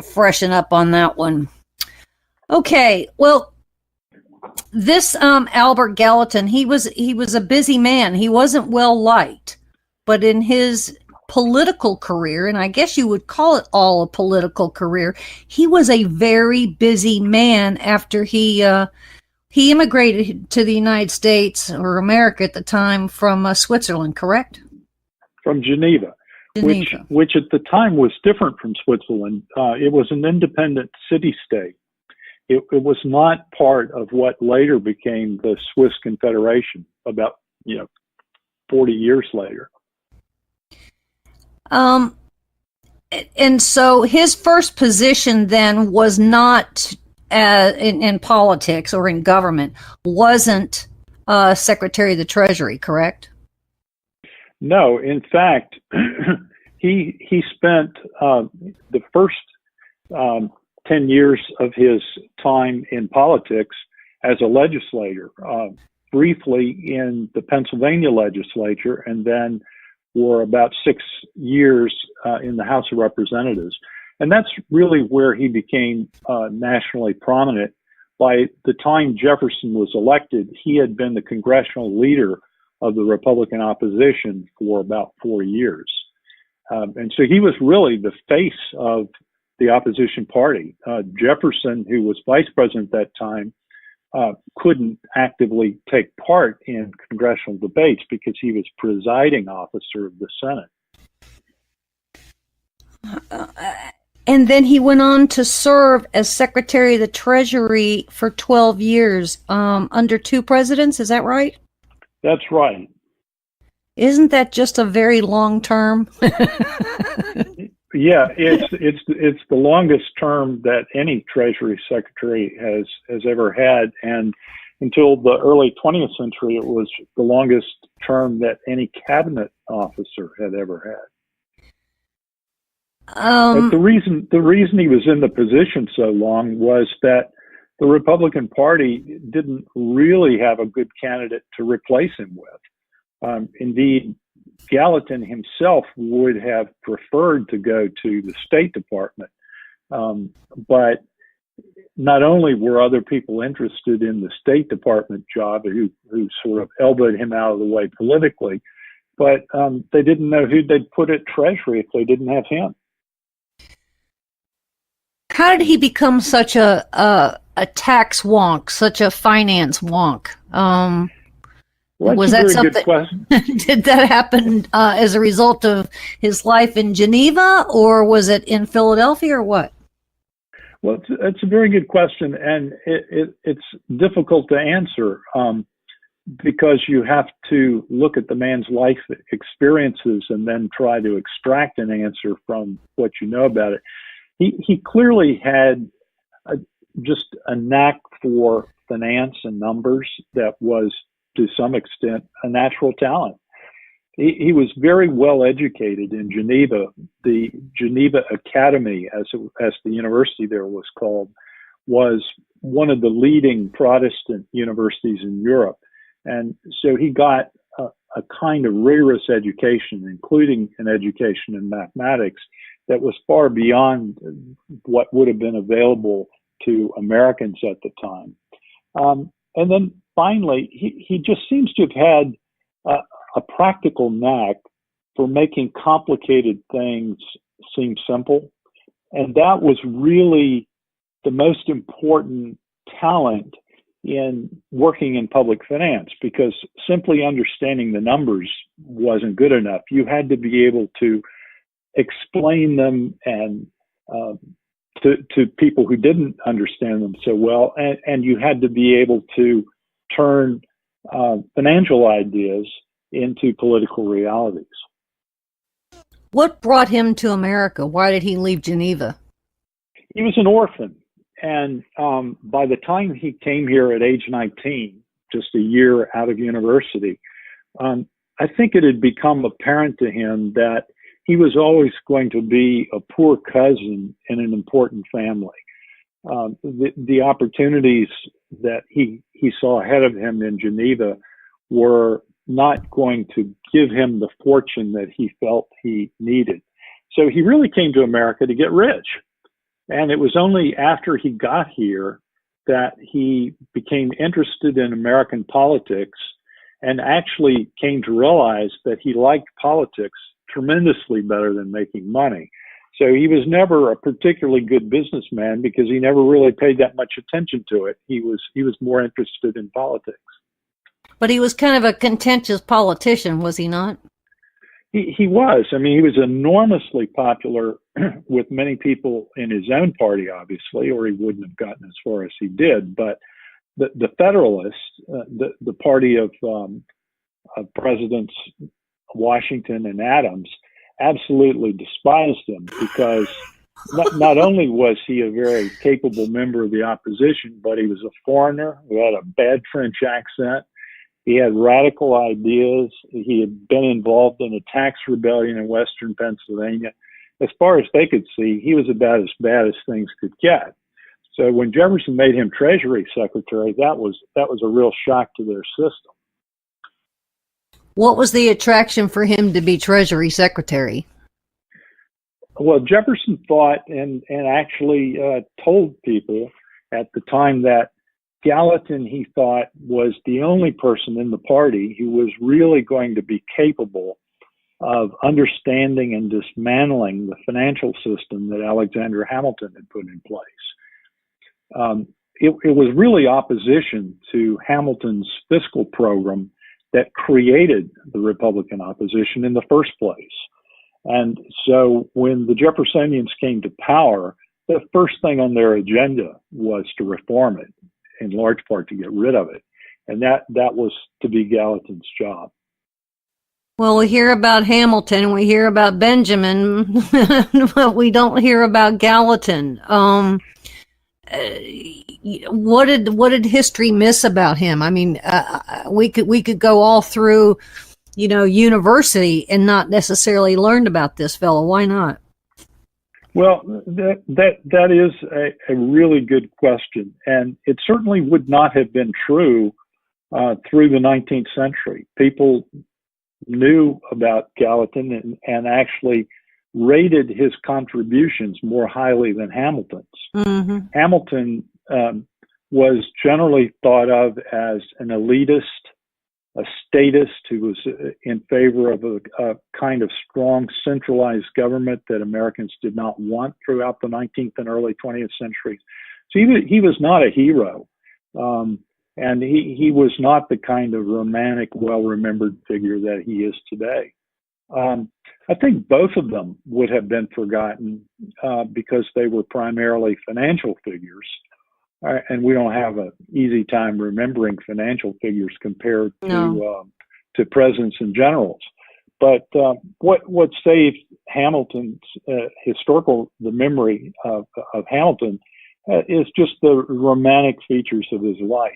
[SPEAKER 4] freshen up on that one. Okay, well, this Albert Gallatin, he was a busy man. He wasn't well liked, but in his political career, and I guess you would call it all a political career, he was a very busy man after he immigrated to the United States, or America at the time, from Switzerland, correct?
[SPEAKER 10] From Geneva. Which at the time was different from Switzerland. It was an independent city-state. it was not part of what later became the Swiss Confederation about 40 years later.
[SPEAKER 4] And so his first position then was not in politics or in government, wasn't Secretary of the Treasury, correct?
[SPEAKER 10] No, in fact, he spent the first 10 years of his time in politics as a legislator, briefly in the Pennsylvania legislature, and then for about 6 years in the House of Representatives. And that's really where he became nationally prominent. By the time Jefferson was elected, he had been the congressional leader of the Republican opposition for about 4 years. And so he was really the face of the opposition party. Jefferson, who was vice president at that time, couldn't actively take part in congressional debates because he was presiding officer of the Senate.
[SPEAKER 4] And then he went on to serve as Secretary of the Treasury for 12 years under 2 presidents. Is that right?
[SPEAKER 10] That's right.
[SPEAKER 4] Isn't that just a very long term?
[SPEAKER 10] Yeah, it's the longest term that any Treasury Secretary has ever had, and until the early 20th century, it was the longest term that any cabinet officer had ever had. But the reason he was in the position so long was that the Republican Party didn't really have a good candidate to replace him with. Indeed, Gallatin himself would have preferred to go to the State Department, but not only were other people interested in the State Department job who sort of elbowed him out of the way politically, but they didn't know who they'd put at Treasury if they didn't have him.
[SPEAKER 4] How did he become such a tax wonk, such a finance wonk? Was that something? Did that happen as a result of his life in Geneva, or was it in Philadelphia, or what?
[SPEAKER 10] Well, it's a very good question, and it's difficult to answer because you have to look at the man's life experiences and then try to extract an answer from what you know about it. He clearly had just a knack for finance and numbers that was, to some extent, a natural talent. He was very well educated in Geneva. The Geneva Academy, as the university there was called, was one of the leading Protestant universities in Europe. And so he got a kind of rigorous education, including an education in mathematics, that was far beyond what would have been available to Americans at the time. And then finally, he just seems to have had a practical knack for making complicated things seem simple. And that was really the most important talent in working in public finance, because simply understanding the numbers wasn't good enough. You had to be able to explain them and to people who didn't understand them so well, and you had to be able to turn financial ideas into political realities.
[SPEAKER 4] What brought him to America? Why did he leave Geneva?
[SPEAKER 10] He was an orphan, and by the time he came here at age 19, just a year out of university, I think it had become apparent to him that he was always going to be a poor cousin in an important family. The opportunities that he saw ahead of him in Geneva were not going to give him the fortune that he felt he needed. So he really came to America to get rich. And it was only after he got here that he became interested in American politics and actually came to realize that he liked politics tremendously better than making money. So he was never a particularly good businessman because he never really paid that much attention to it. He was more interested in politics.
[SPEAKER 4] But he was kind of a contentious politician, was he not?
[SPEAKER 10] He was. I mean, he was enormously popular with many people in his own party, obviously, or he wouldn't have gotten as far as he did. But the Federalists, the party of Presidents Washington and Adams, absolutely despised him because not only was he a very capable member of the opposition, but he was a foreigner who had a bad French accent. He had radical ideas. He had been involved in a tax rebellion in Western Pennsylvania. As far as they could see, he was about as bad as things could get. So when Jefferson made him Treasury Secretary, that was a real shock to their system.
[SPEAKER 4] What was the attraction for him to be Treasury Secretary?
[SPEAKER 10] Well, Jefferson thought and actually told people at the time that Gallatin, he thought, was the only person in the party who was really going to be capable of understanding and dismantling the financial system that Alexander Hamilton had put in place. It was really opposition to Hamilton's fiscal program that created the Republican opposition in the first place. And so when the Jeffersonians came to power, the first thing on their agenda was to reform it, in large part to get rid of it. And that was to be Gallatin's job.
[SPEAKER 4] Well, we hear about Hamilton, we hear about Benjamin, but we don't hear about Gallatin. What did history miss about him? I mean, we could go all through, university and not necessarily learned about this fellow. Why not?
[SPEAKER 10] Well, that is a really good question, and it certainly would not have been true through the 19th century. People knew about Gallatin and actually rated his contributions more highly than Hamilton's. Mm-hmm. Hamilton was generally thought of as an elitist, a statist who was in favor of a kind of strong centralized government that Americans did not want throughout the 19th and early 20th centuries. So he was not a hero. And he was not the kind of romantic, well-remembered figure that he is today. I think both of them would have been forgotten because they were primarily financial figures. And we don't have an easy time remembering financial figures compared to presidents and generals. But what saved Hamilton's the memory of Hamilton is just the romantic features of his life.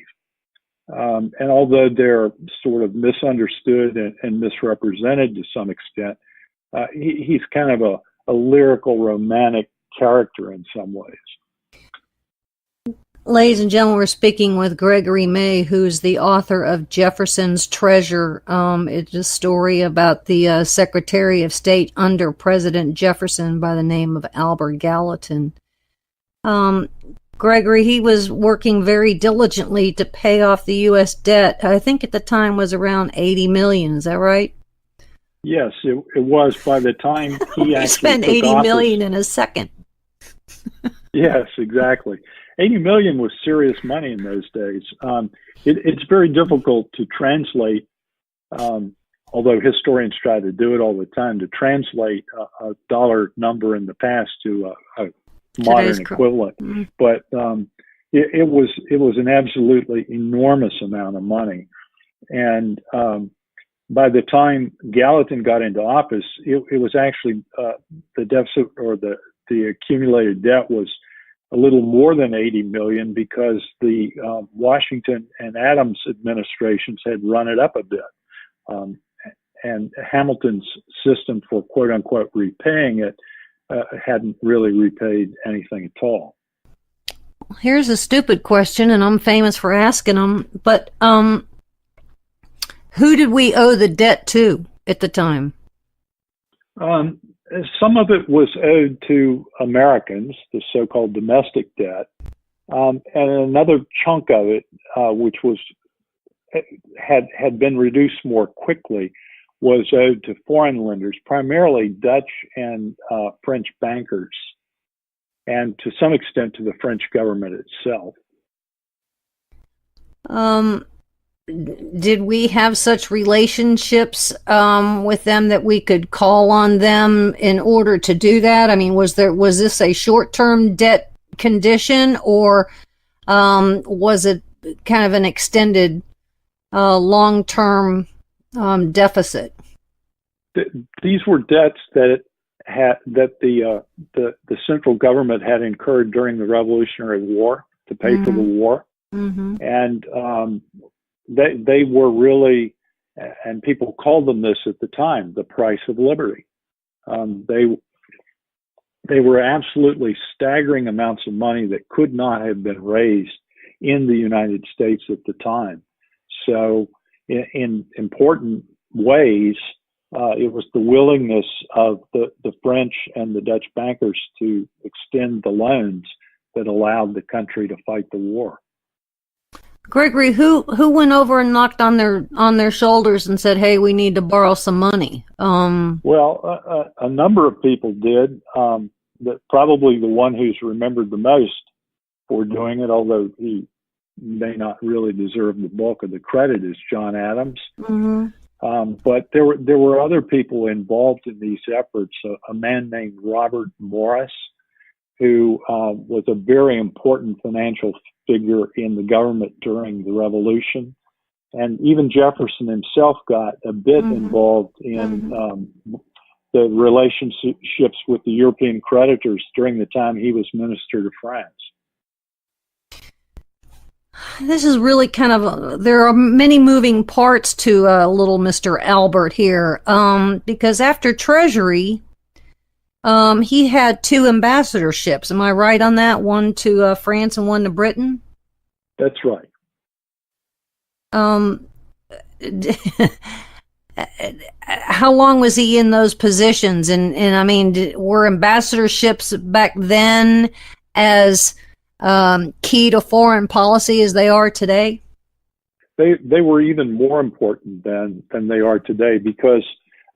[SPEAKER 10] And although they're sort of misunderstood and misrepresented to some extent, he's kind of a lyrical, romantic character in some ways.
[SPEAKER 4] Ladies and gentlemen, we're speaking with Gregory May, who's the author of Jefferson's Treasure. It's a story about the Secretary of State under President Jefferson by the name of Albert Gallatin. Gregory, he was working very diligently to pay off the U.S. debt. I think at the time was around $80 million. Is that right?
[SPEAKER 10] Yes, it was. By the time he actually
[SPEAKER 4] spent $80 million in a second.
[SPEAKER 10] Yes, exactly. $80 million was serious money in those days. It's very difficult to translate, although historians try to do it all the time, to translate a dollar number in the past to a modern equivalent. Mm-hmm. But it was an absolutely enormous amount of money. And by the time Gallatin got into office, it was actually the deficit or the accumulated debt was a little more than 80 million because the Washington and Adams administrations had run it up a bit. And Hamilton's system for quote unquote repaying it hadn't really repaid anything at all.
[SPEAKER 4] Here's a stupid question, and I'm famous for asking them, but who did we owe the debt to at the time?
[SPEAKER 10] Some of it was owed to Americans, the so-called domestic debt, and another chunk of it, which had been reduced more quickly, was owed to foreign lenders, primarily Dutch and French bankers, and to some extent to the French government itself.
[SPEAKER 4] did we have such relationships with them that we could call on them in order to do that? I mean, was this a short-term debt condition, or was it kind of an extended long-term deficit?
[SPEAKER 10] These were debts that the central government had incurred during the Revolutionary War to pay for the war, and they were really, and people called them this at the time, the price of liberty. They were absolutely staggering amounts of money that could not have been raised in the United States at the time. So in important ways, it was the willingness of the French and the Dutch bankers to extend the loans that allowed the country to fight the war.
[SPEAKER 4] Gregory, who went over and knocked on their shoulders and said, "Hey, we need to borrow some money"?
[SPEAKER 10] Well, a number of people did. Probably the one who's remembered the most for doing it, although he may not really deserve the bulk of the credit, is John Adams. But there were other people involved in these efforts. A man named Robert Morris, who was a very important financial figure in the government during the Revolution. And even Jefferson himself got a bit involved in the relationships with the European creditors during the time he was Minister to France.
[SPEAKER 4] This is really kind of there are many moving parts to little Mr. Albert here, because after Treasury, he had 2 ambassadorships. Am I right on that? One to France and one to Britain?
[SPEAKER 10] That's right.
[SPEAKER 4] How long was he in those positions? And I mean, were ambassadorships back then as key to foreign policy as they are today?
[SPEAKER 10] They were even more important than they are today, because,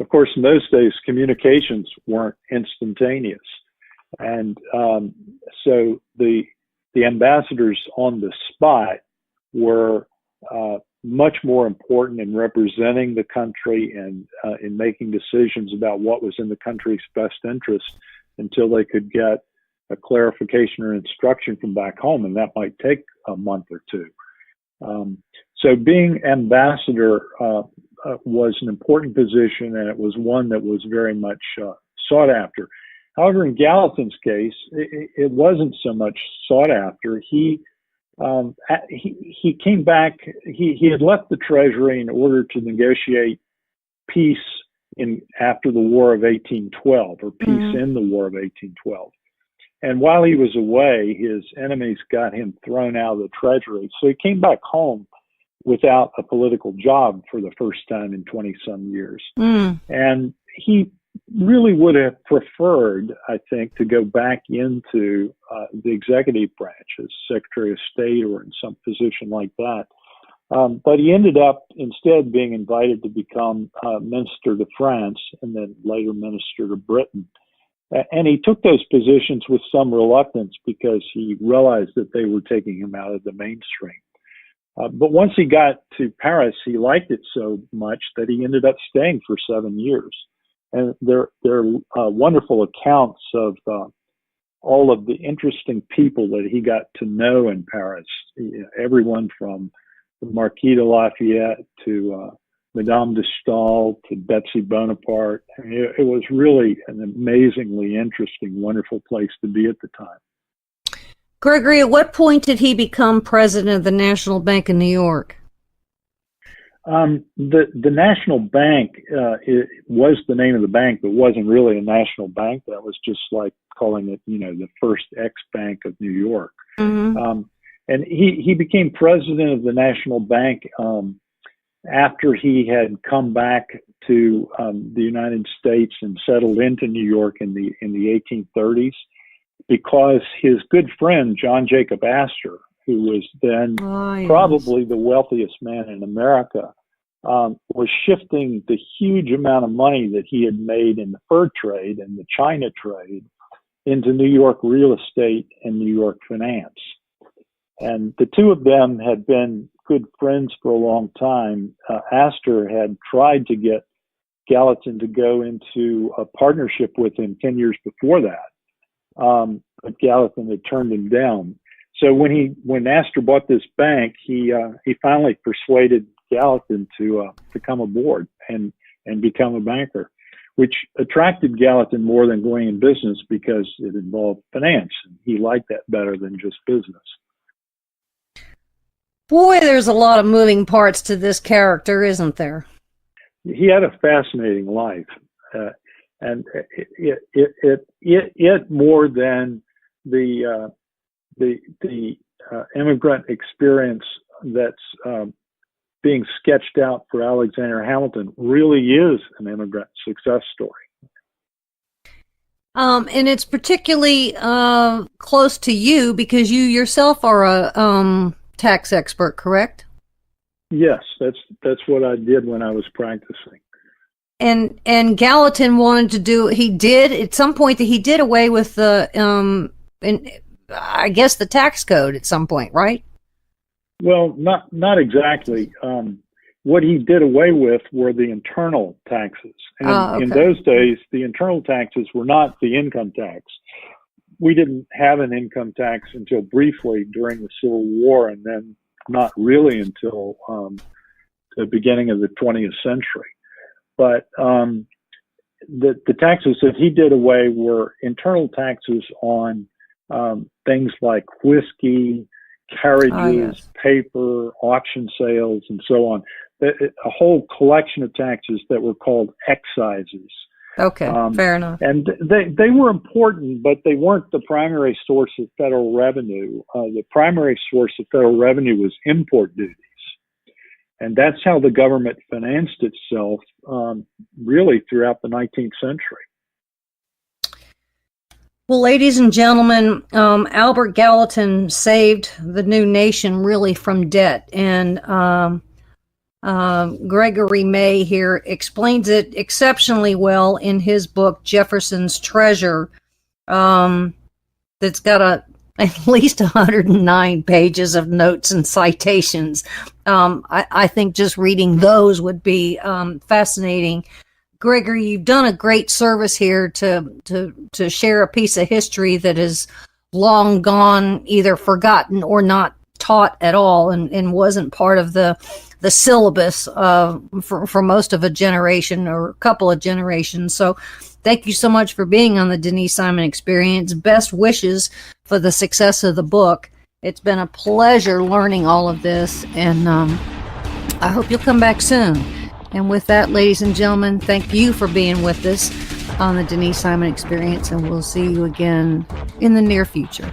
[SPEAKER 10] of course, in those days, communications weren't instantaneous. And so the ambassadors on the spot were much more important in representing the country and in making decisions about what was in the country's best interest until they could get a clarification or instruction from back home, and that might take a month or two. So being ambassador was an important position, and it was one that was very much sought after. However, in Gallatin's case, it wasn't so much sought after. He came back. He had left the Treasury in order to negotiate peace after the War of 1812, or peace in the War of 1812. And while he was away, his enemies got him thrown out of the Treasury. So he came back home without a political job for the first time in 20-some years. And he really would have preferred, I think, to go back into the executive branch as Secretary of State or in some position like that. But he ended up instead being invited to become Minister to France and then later Minister to Britain. And he took those positions with some reluctance because he realized that they were taking him out of the mainstream. But once he got to Paris, he liked it so much that he ended up staying for 7 years. And there are wonderful accounts of all of the interesting people that he got to know in Paris. Everyone from the Marquis de Lafayette to Madame de Staël to Betsy Bonaparte. I mean, it was really an amazingly interesting, wonderful place to be at the time.
[SPEAKER 4] Gregory, at what point did he become president of the National Bank of New York?
[SPEAKER 10] The National Bank it was the name of the bank, but wasn't really a national bank. That was just like calling it, the First X-Bank of New York. And he became president of the National Bank after he had come back to the United States and settled into New York in the 1830s, because his good friend John Jacob Astor, who was then probably the wealthiest man in America, was shifting the huge amount of money that he had made in the fur trade and the China trade into New York real estate and New York finance. And the two of them had been good friends for a long time. Astor had tried to get Gallatin to go into a partnership with him 10 years before that, but Gallatin had turned him down. So when Astor bought this bank, he finally persuaded Gallatin to come aboard and become a banker, which attracted Gallatin more than going in business because it involved finance. And he liked that better than just business.
[SPEAKER 4] Boy, there's a lot of moving parts to this character, isn't there?
[SPEAKER 10] He had a fascinating life, and it more than the immigrant experience that's being sketched out for Alexander Hamilton really is an immigrant success story.
[SPEAKER 4] And it's particularly close to you because you yourself are a tax expert, correct?
[SPEAKER 10] Yes, that's what I did when I was practicing.
[SPEAKER 4] And Gallatin wanted to do. He did at some point that he did away with the I guess the tax code at some point, right?
[SPEAKER 10] Well, not exactly. What he did away with were the internal taxes. And
[SPEAKER 4] okay.
[SPEAKER 10] In those days, the internal taxes were not the income tax. We didn't have an income tax until briefly during the Civil War, and then not really until the beginning of the 20th century. But the taxes that he did away were internal taxes on things like whiskey, carriages, paper, auction sales, and so on. A whole collection of taxes that were called excises.
[SPEAKER 4] Okay, fair enough.
[SPEAKER 10] And they were important, but they weren't the primary source of federal revenue. The primary source of federal revenue was import duties. And that's how the government financed itself really throughout the 19th century.
[SPEAKER 4] Well, ladies and gentlemen, Albert Gallatin saved the new nation really from debt. And Gregory May here explains it exceptionally well in his book, Jefferson's Treasure, that's got at least 109 pages of notes and citations. I think just reading those would be fascinating. Gregory, you've done a great service here to share a piece of history that is long gone, either forgotten or not taught at all, and wasn't part of the syllabus for most of a generation or a couple of generations. So thank you so much for being on the Denise Simon Experience. Best wishes for the success of the book. It's been a pleasure learning all of this, and I hope you'll come back soon. And with that, ladies and gentlemen, thank you for being with us on the Denise Simon Experience, and we'll see you again in the near future.